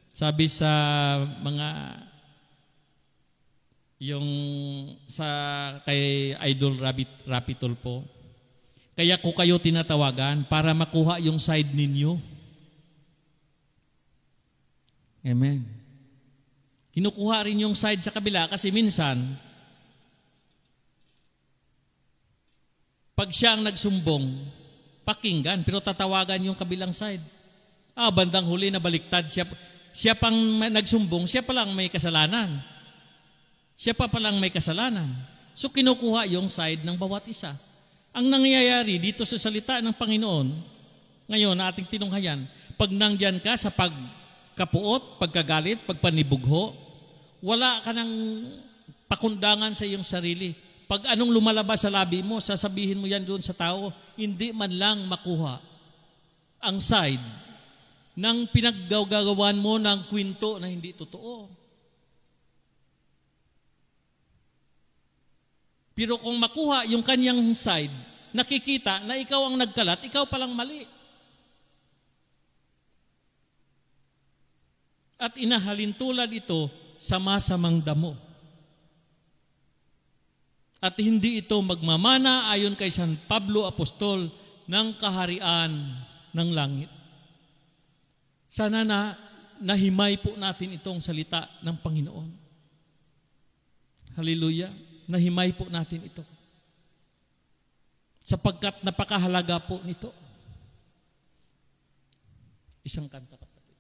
sabi sa mga kay Idol Rapitol po, kaya ko kayo tinatawagan para makuha yung side ninyo. Amen. Kinukuha rin yung side sa kabila kasi minsan, pag siya ang nagsumbong, pakinggan, pero tatawagan yung kabilang side. Bandang huli na baliktad, siya pang nagsumbong, siya palang may kasalanan. Siya pa palang may kasalanan. So kinukuha yung side ng bawat isa. Ang nangyayari dito sa salita ng Panginoon, ngayon na ating tinunghayan, pag nandyan ka sa pagkapuot, pagkagalit, pagpanibugho, wala ka ng pakundangan sa iyong sarili. Pag anong lumalabas sa labi mo, sasabihin mo yan doon sa tao, hindi man lang makuha ang side ng pinaggagawan mo ng kwento na hindi totoo. Pero kung makuha yung kanyang side, nakikita na ikaw ang nagkalat, ikaw palang mali. At inahalintulad ito sa masamang damo. At hindi ito magmamana ayon kay San Pablo Apostol ng kaharian ng langit. Sana nahimay po natin itong salita ng Panginoon. Hallelujah. Nahimay po natin ito. Sapagkat napakahalaga po nito. Isang kanta kapatid.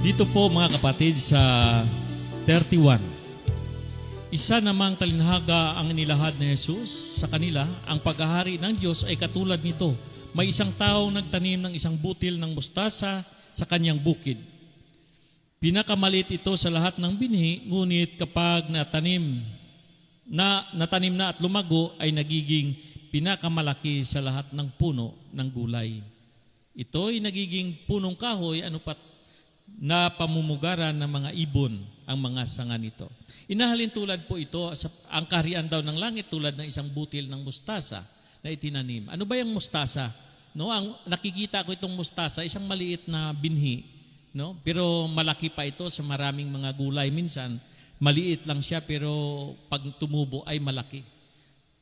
Dito po mga kapatid sa 31. Isa namang talinhaga ang inilahad ni Jesus sa kanila, ang paghahari ng Diyos ay katulad nito. May isang taong nagtanim ng isang butil ng mustasa sa kanyang bukid. Pinakamalit ito sa lahat ng binhi, ngunit kapag natanim na at lumago ay nagiging pinakamalaki sa lahat ng puno ng gulay. Ito ay nagiging punong kahoy, na pamumugaran ng mga ibon ang mga sanga nito. Inahalin tulad po ito sa ang kaharian daw ng langit tulad ng isang butil ng mustasa na itinanim. Ano ba yung mustasa? No, ang nakikita ko itong mustasa, isang maliit na binhi, no? Pero malaki pa ito sa maraming mga gulay. Minsan maliit lang siya pero pag tumubo ay malaki.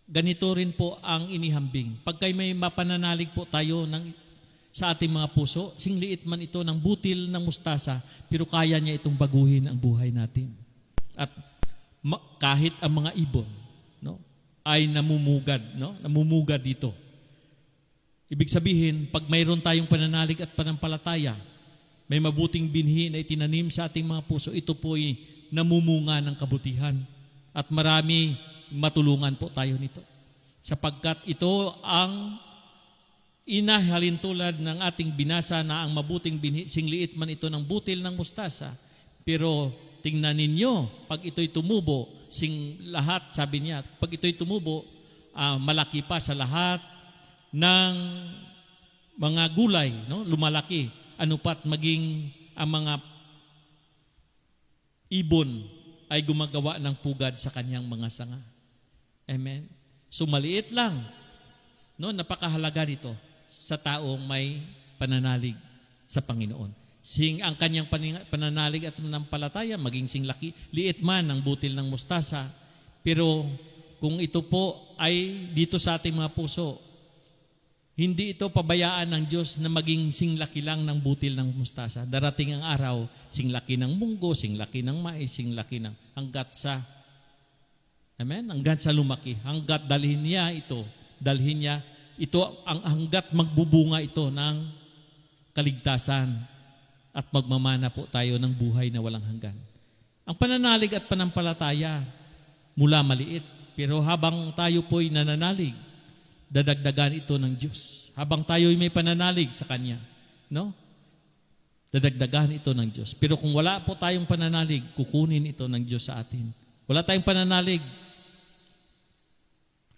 Ganito rin po ang inihambing. Pag may mapananalig po tayo sa ating mga puso, singliit man ito ng butil ng mustasa, pero kaya niya itong baguhin ang buhay natin. At kahit ang mga ibon, no, ay namumugad dito. Ibig sabihin, pag mayroon tayong pananalig at panampalataya, may mabuting binhi na itinanim sa ating mga puso, ito po ay namumunga ng kabutihan. At marami matulungan po tayo nito. Sapagkat ito ang inahalin tulad ng ating binasa na ang mabuting binhi, singliit man ito ng butil ng mustasa, pero tingnan ninyo, pag ito'y tumubo, lahat, sabi niya, pag ito'y tumubo, malaki pa sa lahat ng mga gulay, no? Lumalaki. Ano pat maging ang mga ibon ay gumagawa ng pugad sa kanyang mga sanga. Amen. So maliit lang, no? Napakahalaga nito sa taong may pananalig sa Panginoon. Ang kanyang pananalig at panampalataya, maging liit man ang butil ng mustasa, pero kung ito po ay dito sa ating mga puso, hindi ito pabayaan ng Diyos na maging singlaki lang ng butil ng mustasa. Darating ang araw, singlaki ng munggo, singlaki ng mais, singlaki ng hanggat sa, amen? Hanggat sa lumaki, hanggat dalhin niya ito ang hanggat magbubunga ito ng kaligtasan at magmamana po tayo ng buhay na walang hanggan. Ang pananalig at panampalataya mula maliit, pero habang tayo po'y nananalig, dadagdagan ito ng Diyos. Habang tayo'y may pananalig sa Kanya, no? Dadagdagan ito ng Diyos. Pero kung wala po tayong pananalig, kukunin ito ng Diyos sa atin. Wala tayong pananalig,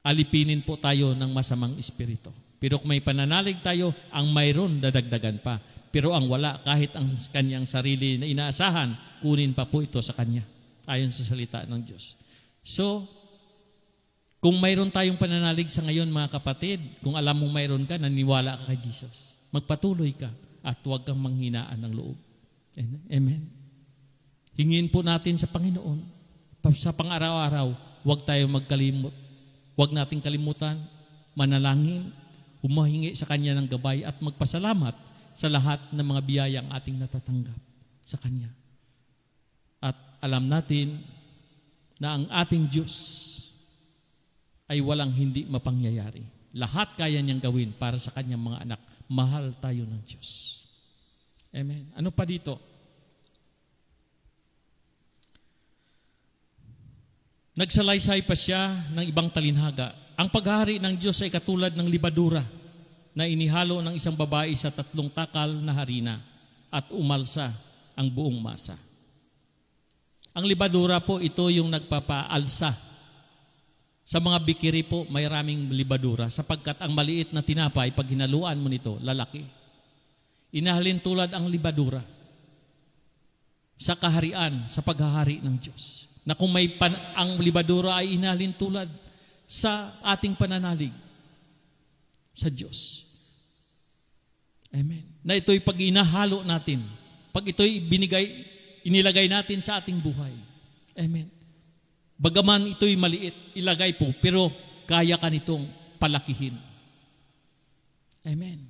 alipinin po tayo ng masamang espiritu. Pero kung may pananalig tayo, ang mayroon dadagdagan pa. Pero ang wala, kahit ang kanyang sarili na inaasahan, kunin pa po ito sa kanya. Ayon sa salita ng Diyos. So, kung mayroon tayong pananalig sa ngayon mga kapatid, kung alam mong mayroon ka, naniwala ka kay Jesus. Magpatuloy ka at huwag kang manghinaan ng loob. Amen. Hingin po natin sa Panginoon, sa pang-araw-araw, huwag tayo magkalimot. Huwag nating kalimutan, manalangin, humahingi sa Kanya ng gabay at magpasalamat sa lahat ng mga biyayang ating natatanggap sa Kanya. At alam natin na ang ating Diyos ay walang hindi mapangyayari. Lahat kaya niyang gawin para sa Kanyang mga anak. Mahal tayo ng Diyos. Amen. Ano pa dito? Nagsalaysay pa siya ng ibang talinhaga. Ang paghahari ng Diyos ay katulad ng libadura na inihalo ng isang babae sa 3 takal na harina at umalsa ang buong masa. Ang libadura po, ito yung nagpapaalsa. Sa mga bikiri po, may raming libadura sapagkat ang maliit na tinapay, pag hinaluan mo nito, lalaki. Inahalin tulad ang libadura sa kaharian, sa paghahari ng Diyos. Na kung ang libadura ay inahalin tulad sa ating pananalig sa Diyos. Amen. Na ito'y pag inahalo natin, pag ito'y inilagay natin sa ating buhay. Amen. Bagaman ito'y maliit, ilagay po, pero kaya ka nitong palakihin. Amen.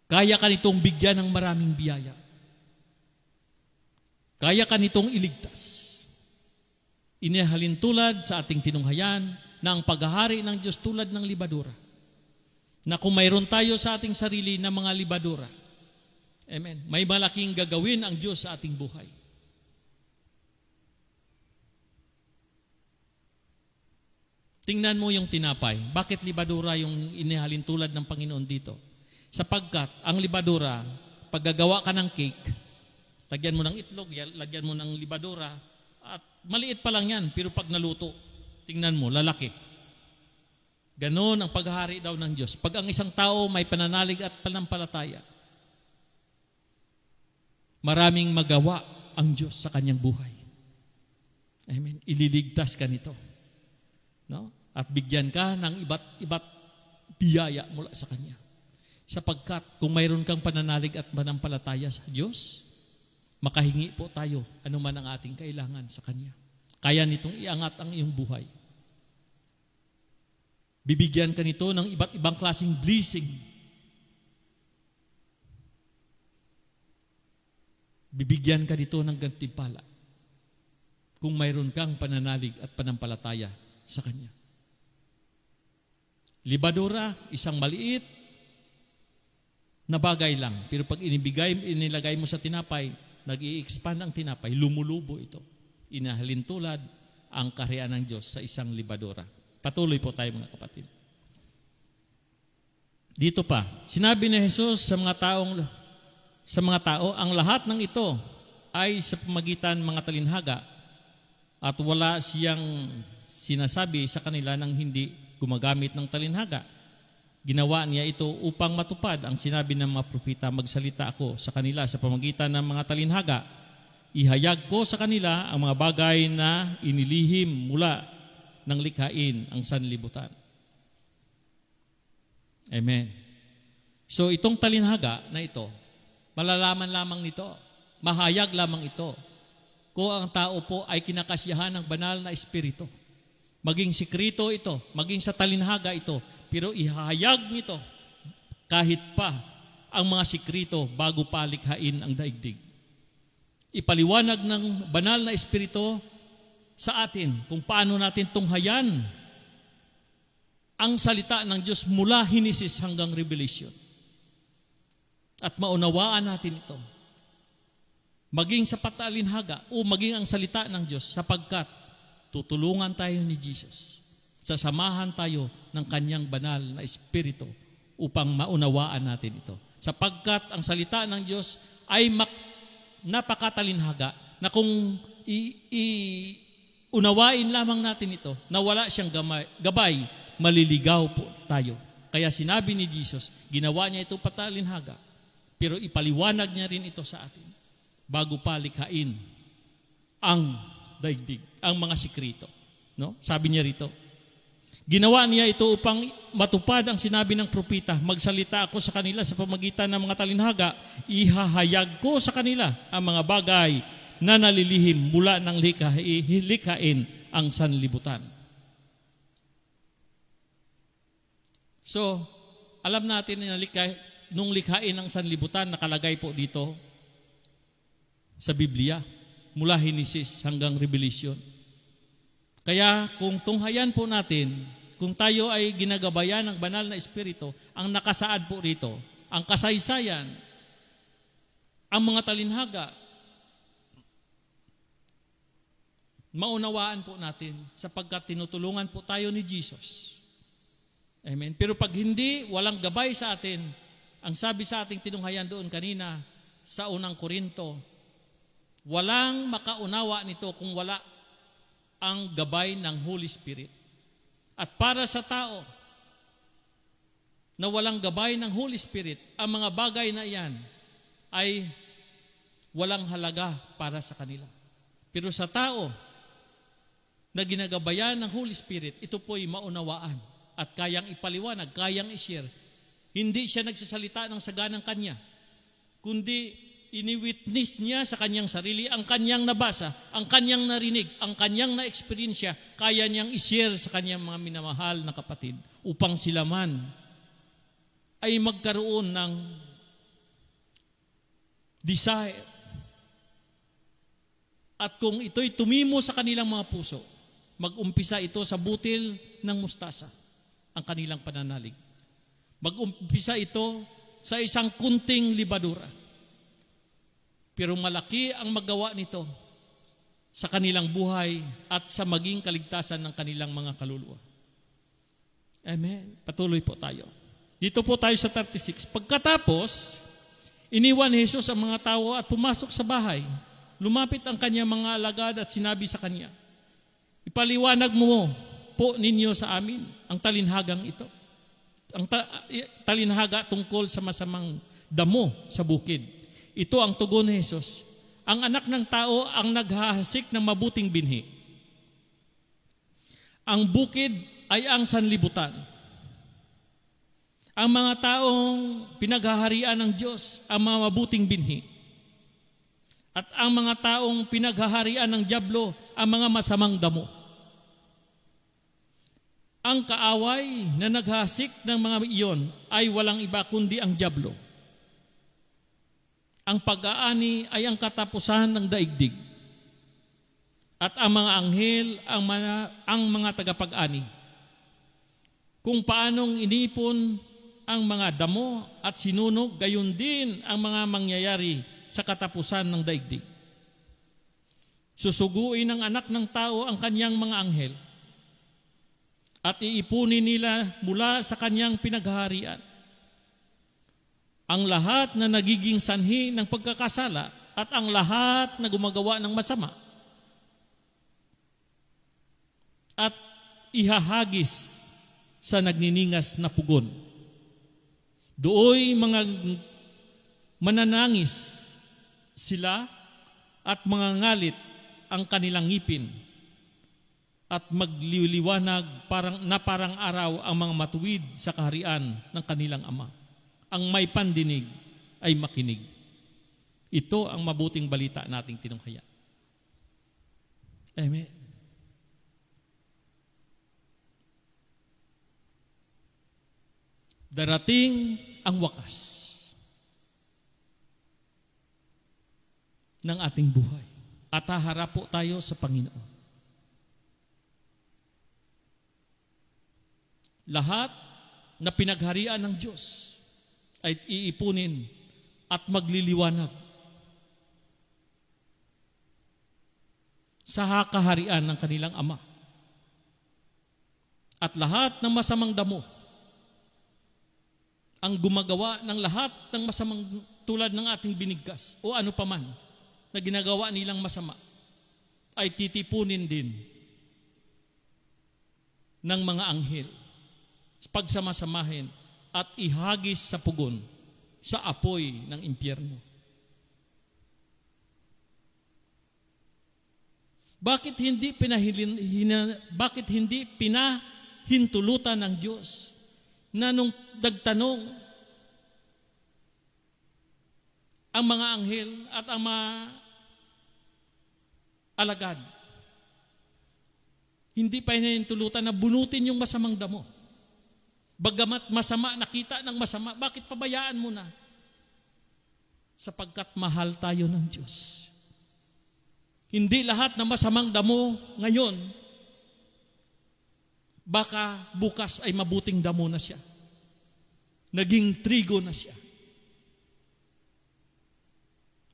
Kaya ka nitong bigyan ng maraming biyaya. Kaya ka nitong iligtas. Inihalin tulad sa ating tinunghayan na ang paghahari ng Diyos tulad ng libadura. Na kung mayroon tayo sa ating sarili na mga libadura, Amen. May malaking gagawin ang Diyos sa ating buhay. Tingnan mo yung tinapay. Bakit libadura yung inihalin tulad ng Panginoon dito? Sapagkat ang libadura, pag gagawa ka ng cake, lagyan mo ng itlog, lagyan mo ng libadura, at maliit pa lang yan, pero pag naluto, tingnan mo, lalaki. Ganon ang paghahari daw ng Diyos. Pag ang isang tao may pananalig at panampalataya, maraming magawa ang Diyos sa kanyang buhay. Amen. Ililigtas ka nito. No? At bigyan ka ng iba't biyaya mula sa Kanya. Sapagkat kung mayroon kang pananalig at manampalataya sa Diyos, makahingi po tayo anuman ang ating kailangan sa Kanya. Kaya nitong iangat ang iyong buhay. Bibigyan ka nito ng iba't ibang klaseng blessing. Bibigyan ka nito ng gantimpala kung mayroon kang pananalig at panampalataya sa Kanya. Libadura, isang maliit na bagay lang. Pero pag inilagay mo sa tinapay, nag-i-expand ang tinapay, lumulubo ito. Inahalin tulad ang kaharian ng Diyos sa isang libadura. Patuloy po tayo mga kapatid. Dito pa, sinabi ni Jesus sa mga tao, ang lahat ng ito ay sa pamagitan mga talinhaga at wala siyang sinasabi sa kanila nang hindi gumagamit ng talinhaga. Ginawa niya ito upang matupad ang sinabi ng mga propeta, magsalita ako sa kanila sa pamagitan ng mga talinhaga. Ihayag ko sa kanila ang mga bagay na inilihim mula ng likhain ang sanlibutan. Amen. So itong talinhaga na ito, malalaman lamang nito, mahayag lamang ito, kung ang tao po ay kinakasyahan ng banal na espiritu. Maging sikrito ito, maging sa talinhaga ito, pero ihahayag nito kahit pa ang mga sikrito bago palikhain ang daigdig. Ipaliwanag ng banal na espiritu sa atin kung paano natin tunghayan ang salita ng Diyos mula Henesis hanggang Revelation. At maunawaan natin ito. Maging sa patalinhaga o maging ang salita ng Diyos sapagkat tutulungan tayo ni Jesus. Sasamahan tayo ng Kanyang banal na Espiritu upang maunawaan natin ito. Sapagkat ang salita ng Diyos ay napakatalinhaga na kung unawain lamang natin ito, na wala siyang gabay, maliligaw po tayo. Kaya sinabi ni Jesus, ginawa niya ito patalinhaga, pero ipaliwanag niya rin ito sa atin bago palikhain ang daigdig, ang mga sikrito. No? Sabi niya rito, ginawa niya ito upang matupad ang sinabi ng propeta, magsalita ako sa kanila sa pamagitan ng mga talinhaga, ihahayag ko sa kanila ang mga bagay na nalilihim mula ng likhain ang sanlibutan. So, alam natin na nung likhain ang sanlibutan, nakalagay po dito sa Biblia, mula Henesis hanggang Revelation. Kaya kung tunghayan po natin, kung tayo ay ginagabayan ng banal na espiritu, ang nakasaad po rito, ang kasaysayan, ang mga talinhaga, maunawaan po natin sapagkat tinutulungan po tayo ni Jesus. Amen. Pero pag hindi, walang gabay sa atin, ang sabi sa ating tinunghayan doon kanina sa unang Korinto, walang makaunawa nito kung wala ang gabay ng Holy Spirit. At para sa tao na walang gabay ng Holy Spirit, ang mga bagay na iyan ay walang halaga para sa kanila. Pero sa tao na ginagabayan ng Holy Spirit, ito po'y maunawaan at kayang ipaliwanag, kayang i-share. Hindi siya nagsasalita ng saganang kanya, kundi ini-witness niya sa kanyang sarili ang kanyang nabasa, ang kanyang narinig, ang kanyang na-experiensya, kaya niyang i-share sa kanyang mga minamahal na kapatid upang sila man ay magkaroon ng desire. At kung ito'y tumimo sa kanilang mga puso, mag-umpisa ito sa butil ng mustasa, ang kanilang pananalig. Mag-umpisa ito sa isang kunting libadura. Pero malaki ang magawa nito sa kanilang buhay at sa maging kaligtasan ng kanilang mga kaluluwa. Amen. Patuloy po tayo. Dito po tayo sa 36. Pagkatapos, iniwan ni Jesus ang mga tao at pumasok sa bahay. Lumapit ang kanyang mga alagad at sinabi sa kanya, ipaliwanag mo po ninyo sa amin ang talinhagang ito. Ang talinhaga tungkol sa masamang damo sa bukid. Ito ang tugon ni Jesus. Ang anak ng tao ang naghahasik ng mabuting binhi. Ang bukid ay ang sanlibutan. Ang mga taong pinaghaharian ng Diyos, ang mga mabuting binhi. At ang mga taong pinaghaharian ng dyablo, ang mga masamang damo. Ang kaaway na naghasik ng mga iyon ay walang iba kundi ang dyablo. Ang pag-aani ay ang katapusan ng daigdig. At ang mga anghel ang mga tagapag-ani. Kung paanong inipon ang mga damo at sinunog, gayon din ang mga mangyayari sa katapusan ng daigdig. Susuguin ng anak ng tao ang kanyang mga anghel at iipunin nila mula sa kanyang pinaghaharian ang lahat na nagiging sanhi ng pagkakasala at ang lahat na gumagawa ng masama at ihahagis sa nagniningas na pugon. Dooy mga mananangis sila at mga ngalit ang kanilang ngipin at magliliwanag parang araw ang mga matuwid sa kaharian ng kanilang Ama. Ang may pandinig ay makinig. Ito ang mabuting balita nating tinunghaya. Amen. Darating ang wakas ng ating buhay at haharap po tayo sa Panginoon. Lahat na pinagharian ng Diyos ay iipunin at magliliwanag sa kaharian ng kanilang Ama. At lahat ng masamang damo ang gumagawa ng lahat ng masamang tulad ng ating binigkas o ano paman na ginagawa nilang masama ay titipunin din ng mga anghel, pagsamasamahin at ihagis sa pugon sa apoy ng impyerno. Bakit hindi pinahintulutan ng Diyos na nung nagtanong ang mga anghel at ang mga alagad, hindi pa hinahintulutan na bunutin yung masamang damo? Bagamat masama, nakita ng masama, bakit pabayaan mo na? Sapagkat mahal tayo ng Diyos. Hindi lahat ng masamang damo ngayon, baka bukas ay mabuting damo na siya. Naging trigo na siya.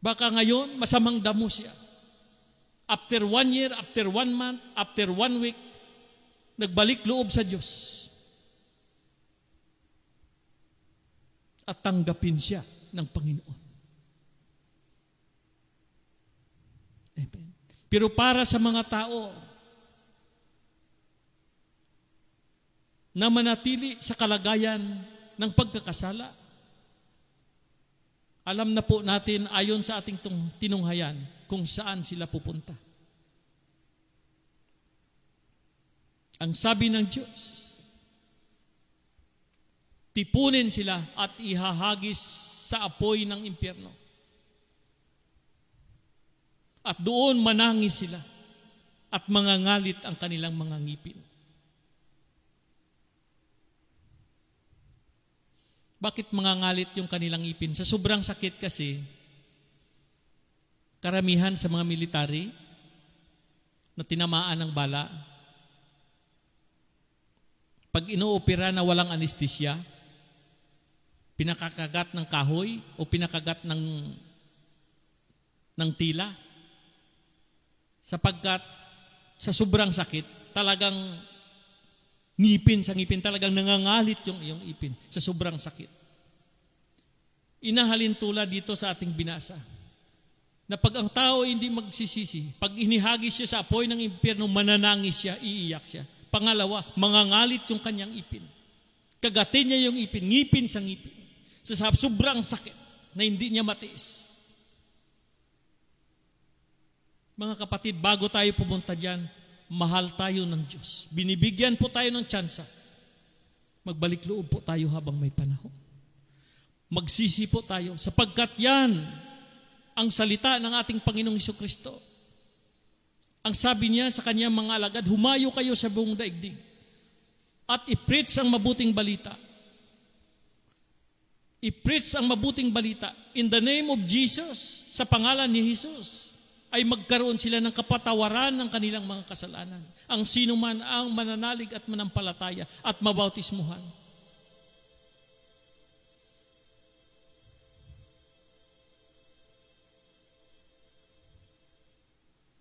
Baka ngayon, masamang damo siya. After 1 year, after 1 month, after 1 week, nagbalik loob sa Diyos. At tanggapin siya ng Panginoon. Amen. Pero para sa mga tao na manatili sa kalagayan ng pagkakasala, alam na po natin ayon sa ating tinunghayan kung saan sila pupunta. Ang sabi ng Diyos, tipunin sila at ihahagis sa apoy ng impyerno. At doon manangis sila at mangangalit ang kanilang mga ngipin. Bakit mangangalit yung kanilang ngipin? Sa sobrang sakit kasi, karamihan sa mga military na tinamaan ng bala, pag inoopera na walang anesthesia, pinakakagat ng kahoy o pinakagat ng ng tila. Sapagkat sa sobrang sakit, talagang ngipin sa ngipin, talagang nangangalit yung iyong ipin sa sobrang sakit. Inahalin tulad dito sa ating binasa na pag ang tao hindi magsisisi, pag inihagis siya sa apoy ng impyerno, mananangis siya, iiyak siya. Pangalawa, mangangalit yung kanyang ipin. Kagatin niya yung ipin, ngipin sa ngipin. Sa sobrang sakit na hindi niya matiis. Mga kapatid, bago tayo pumunta dyan, mahal tayo ng Diyos. Binibigyan po tayo ng tsansa. Magbalik loob po tayo habang may panahon. Magsisi po tayo sapagkat yan ang salita ng ating Panginoong Jesucristo. Ang sabi niya sa kanyang mga alagad, humayo kayo sa buong daigdig at i-preach ang mabuting balita. I-preach ang mabuting balita in the name of Jesus, sa pangalan ni Jesus, ay magkaroon sila ng kapatawaran ng kanilang mga kasalanan. Ang sino man ang mananalig at manampalataya at mabautismuhan.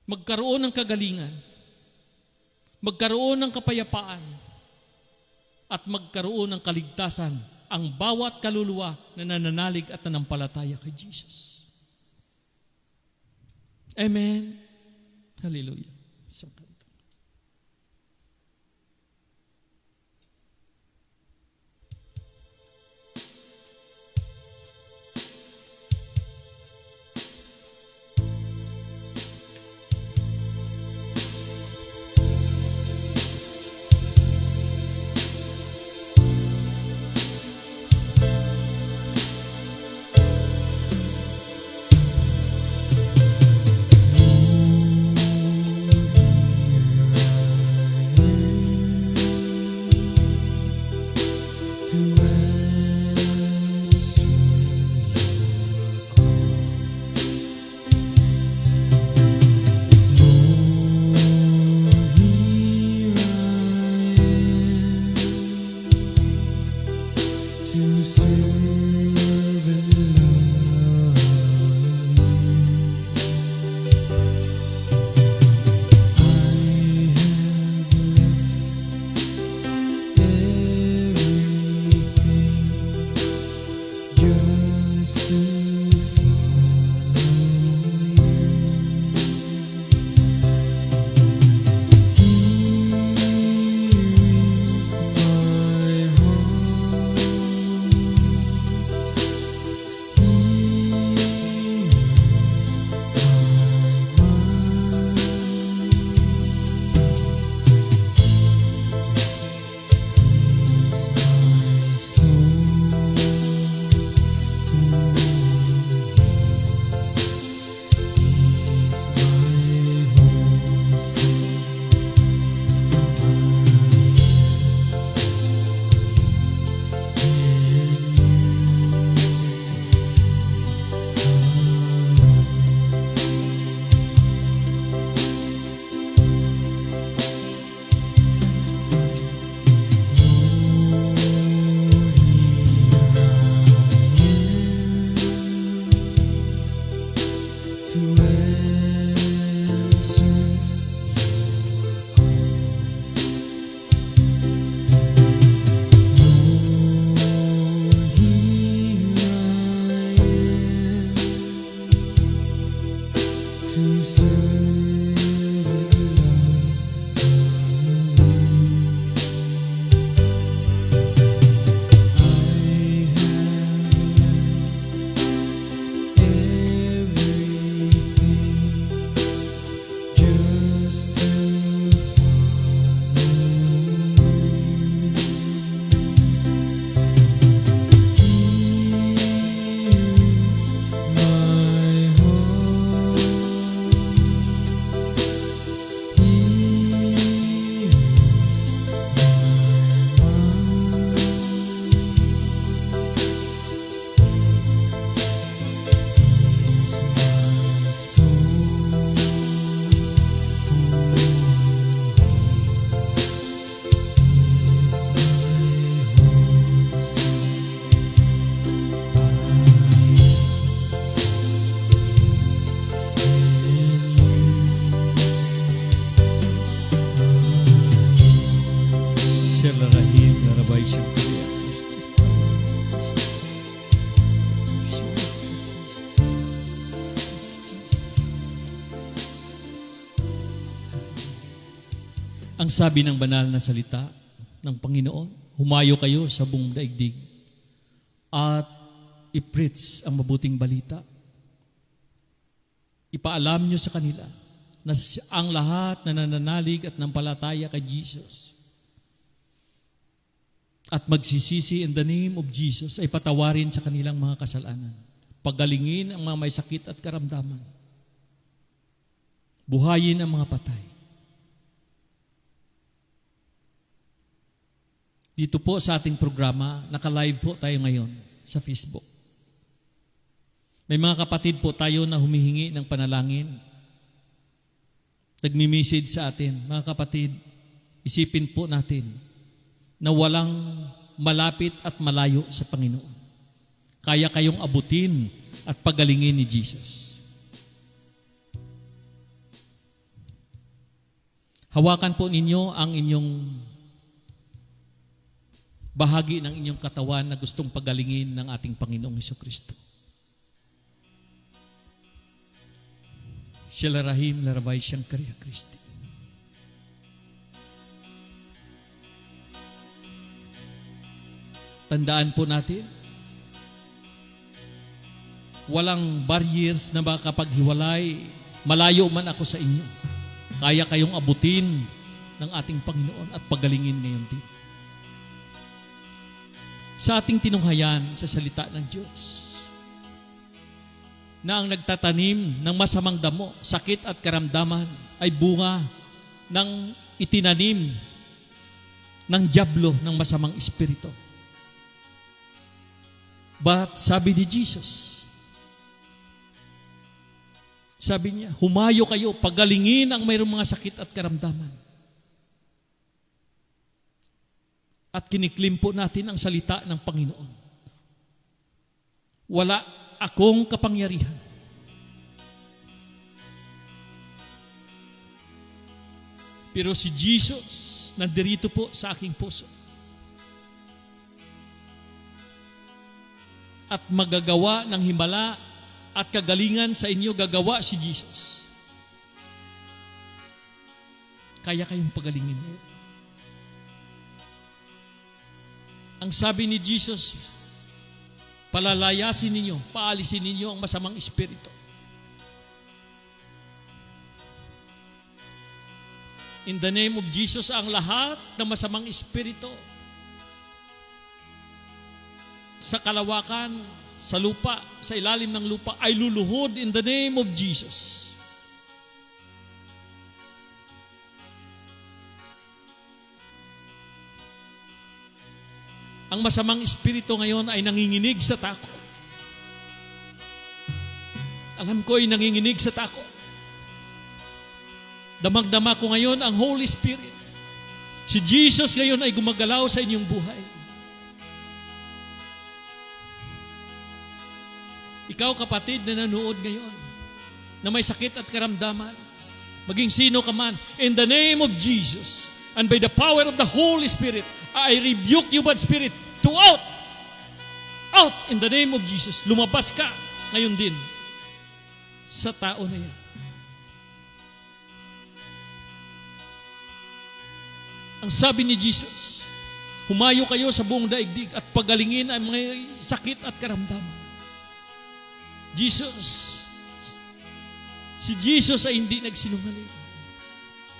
Magkaroon ng kagalingan, magkaroon ng kapayapaan, at magkaroon ng kaligtasan ang bawat kaluluwa na nananalig at nanampalataya kay Jesus. Amen. Hallelujah. Ang sabi ng banal na salita ng Panginoon, humayo kayo sa buong daigdig at i-preach ang mabuting balita. Ipaalam nyo sa kanila na ang lahat na nananalig at nampalataya kay Jesus at magsisisi in the name of Jesus ay patawarin sa kanilang mga kasalanan. Pagalingin ang mga may sakit at karamdaman. Buhayin ang mga patay. Dito po sa ating programa, naka-live po tayo ngayon sa Facebook. May mga kapatid po tayo na humihingi ng panalangin. Nagmi-message sa atin, mga kapatid, isipin po natin na walang malapit at malayo sa Panginoon. Kaya kayong abutin at pagalingin ni Jesus. Hawakan po ninyo ang inyong bahagi ng inyong katawan na gustong pagalingin ng ating Panginoong Hesukristo. Shilarahim larabay siyang karya Kristi. Tandaan po natin, walang barriers na makakapaghiwalay, malayo man ako sa inyo. Kaya kayong abutin ng ating Panginoon at pagalingin ngayon din. Sa ating tinunghayan sa salita ng Diyos, na ang nagtatanim ng masamang damo, sakit at karamdaman ay bunga ng itinanim ng dyablo ng masamang espiritu. But sabi ni Jesus, sabi niya, humayo kayo, pagalingin ang mayroong mga sakit at karamdaman. At kiniklim po natin ang salita ng Panginoon. Wala akong kapangyarihan. Pero si Jesus, nandirito po sa aking puso. At magagawa ng himala at kagalingan sa inyo, gagawa si Jesus. Kaya kayong pagalingin niyo. Ang sabi ni Jesus, palalayasin ninyo, paalisin ninyo ang masamang espiritu. In the name of Jesus, ang lahat ng masamang espiritu sa kalawakan, sa lupa, sa ilalim ng lupa, ay luluhod in the name of Jesus. Ang masamang espiritu ngayon ay nanginginig sa takot. Alam ko ay nanginginig sa takot. Damag-dama ko ngayon ang Holy Spirit. Si Jesus ngayon ay gumagalaw sa inyong buhay. Ikaw kapatid na nanood ngayon, na may sakit at karamdaman, maging sino ka man, in the name of Jesus, and by the power of the Holy Spirit, I rebuke you bad spirit to out. Out in the name of Jesus. Lumabas ka ngayon din sa tao na yan. Ang sabi ni Jesus, humayo kayo sa buong daigdig at pagalingin ang mga sakit at karamdaman. Si Jesus ay hindi nagsinungaling.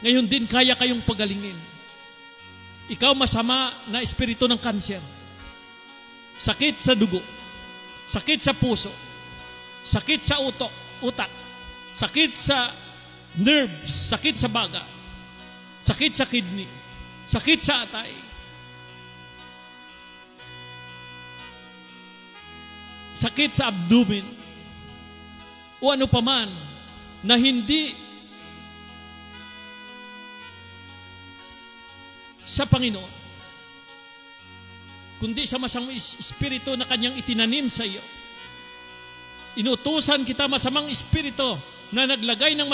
Ngayon din kaya kayong pagalingin. Ikaw masama na espiritu ng kanser, sakit sa dugo, sakit sa puso, sakit sa utak, sakit sa nerves, sakit sa baga, sakit sa kidney, sakit sa atay, sakit sa abdomen, o ano paman na hindi sa Panginoon, kundi sa masamang espiritu na kanyang itinanim sa iyo. Inutusan kita masamang espiritu na naglagay ng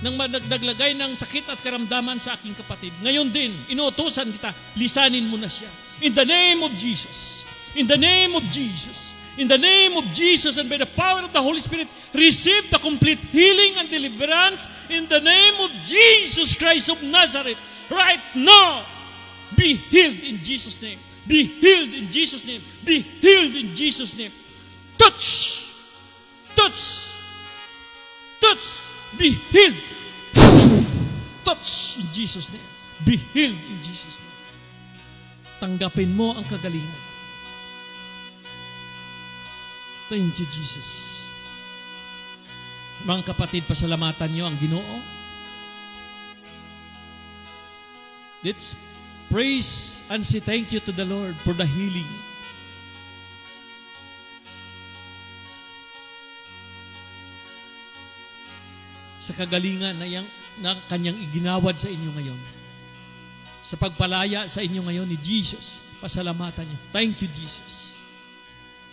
naglagay ng sakit at karamdaman sa aking kapatid. Ngayon din, inutusan kita, lisanin mo na siya. In the name of Jesus. In the name of Jesus. In the name of Jesus and by the power of the Holy Spirit, receive the complete healing and deliverance in the name of Jesus Christ of Nazareth. Right now, be healed in Jesus' name. Be healed in Jesus' name. Be healed in Jesus' name. Touch! Touch! Touch! Be healed! Touch in Jesus' name. Be healed in Jesus' name. Tanggapin mo ang kagalingan. Thank you, Jesus. Mga kapatid, pasalamatan niyo ang Ginoo. Let's praise and say thank you to the Lord for the healing. Sa kagalingan na kanyang iginawad sa inyo ngayon. Sa pagpalaya sa inyo ngayon ni Jesus, pasalamatan niyo. Thank you, Jesus.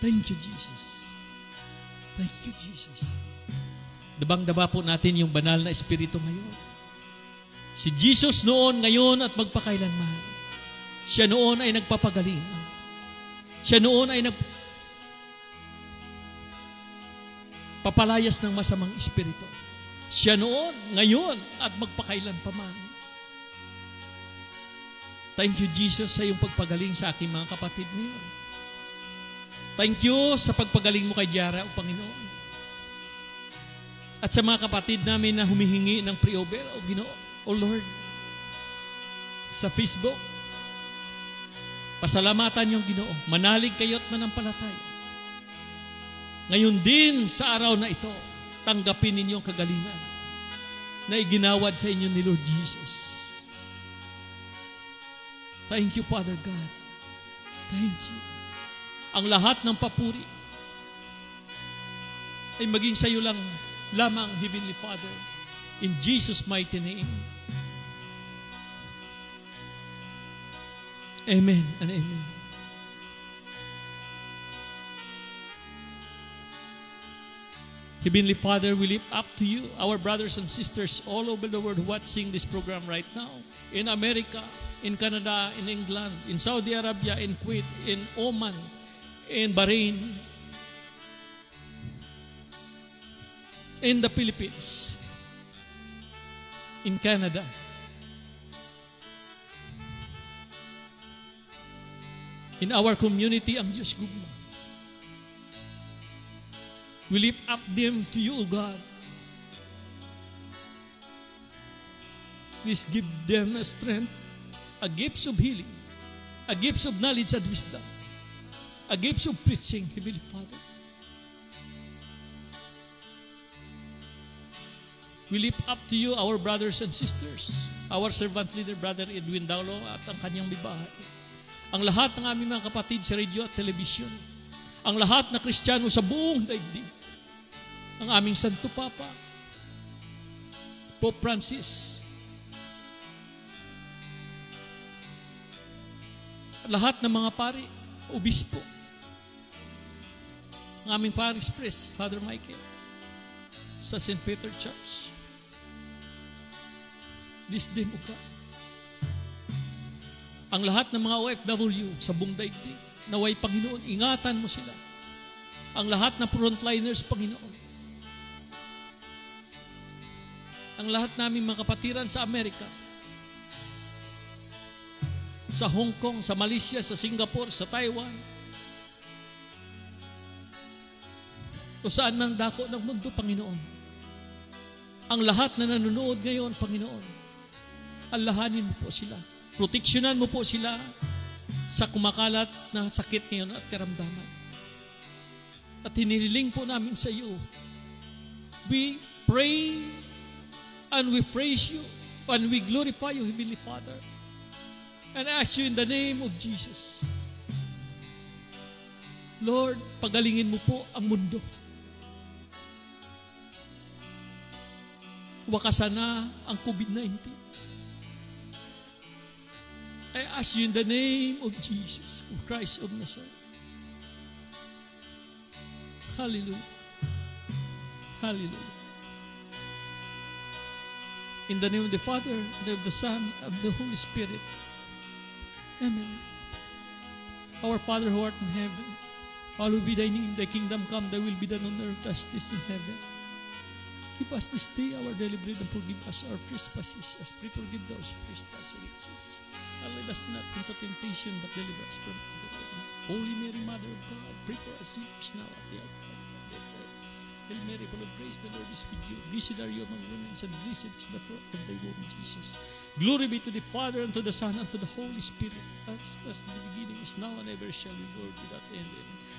Thank you, Jesus. Thank you, Jesus. Dabang-daba po natin yung banal na Espiritu ngayon. Si Jesus noon, ngayon at magpakailanman. Siya noon ay nagpapagaling. Siya noon ay papalayas ng masamang espiritu. Siya noon, ngayon at magpakailan pa man. Thank you, Jesus, sa iyong pagpagaling sa aking mga kapatid ngayon. Thank you sa pagpagaling mo kay Jara, o Panginoon. At sa mga kapatid namin na humihingi ng pre-over, o Ginoo, o Lord, sa Facebook, pasalamatan yung Ginoo. Manalig kayo at manampalataya. Ngayon din sa araw na ito, tanggapin ninyo ang kagalingan na iginawad sa inyo ni Lord Jesus. Thank you, Father God. Thank you. Ang lahat ng papuri ay maging sa iyo lang lamang, Heavenly Father. In Jesus' mighty name. Amen and amen. Heavenly Father, we lift up to you our brothers and sisters all over the world watching this program right now. In America, in Canada, in England, in Saudi Arabia, in Kuwait, in Oman, in Bahrain, in the Philippines, in Canada. In our community, ang Diyos Gugma. We lift up them to you, O God. Please give them a strength, a gift of healing, a gift of knowledge and wisdom, a gift of preaching, Heavenly Father. We lift up to you our brothers and sisters, our servant leader, Brother Edwin Daulo at ang kanyang bibahay. Ang lahat ng aming mga kapatid sa radio at television, ang lahat na Kristiyano sa buong daigdig, ang aming Santo Papa, Pope Francis, lahat ng mga pari, obispo, ang aming parish priest, Father Michael, sa St. Peter Church. This day, O God. Ang lahat ng mga OFW sa buong daigdig, naway Panginoon, ingatan mo sila. Ang lahat na frontliners, Panginoon. Ang lahat namin mga kapatiran sa Amerika, sa Hong Kong, sa Malaysia, sa Singapore, sa Taiwan, o saan mang dako ng mundo, Panginoon. Ang lahat na nanonood ngayon, Panginoon, alahanin mo po sila. Proteksyonan mo po sila sa kumakalat na sakit ngayon at karamdaman. At hinihiling po namin sa iyo, we pray and we praise you and we glorify you, Heavenly Father. And I ask you in the name of Jesus, Lord, pagalingin mo po ang mundo. Wakasan na ang COVID-19. I ask you in the name of Jesus, Christ of Nazareth. Hallelujah. Hallelujah. In the name of the Father, and of the Son, and of the Holy Spirit. Amen. Our Father who art in heaven, Hallowed be thy name, thy kingdom come, thy will be done on earth as it is in heaven. Give us this day our daily bread and forgive us our trespasses as we forgive those who trespass against us. And lead us not into temptation, but deliver us from evil. Holy Mary, Mother of God, pray for us sinners now at the hour of our death. Hail Mary, full of grace, the Lord is with you. Blessed are you among women, and blessed is the fruit of thy womb, Jesus. Glory be to the Father, and to the Son, and to the Holy Spirit, as was in the beginning, is now, and ever shall be, world without end.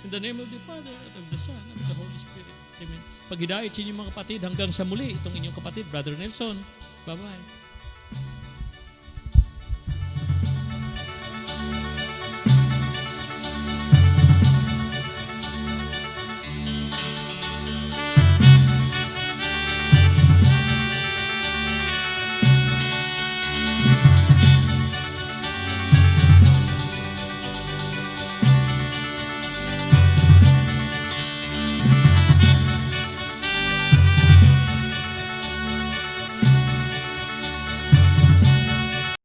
In the name of the Father, and of the Son, and of the Holy Spirit. Amen. Paghidayat sa inyong mga kapatid, hanggang sa muli, itong inyong kapatid, Brother Nelson. Bye-bye.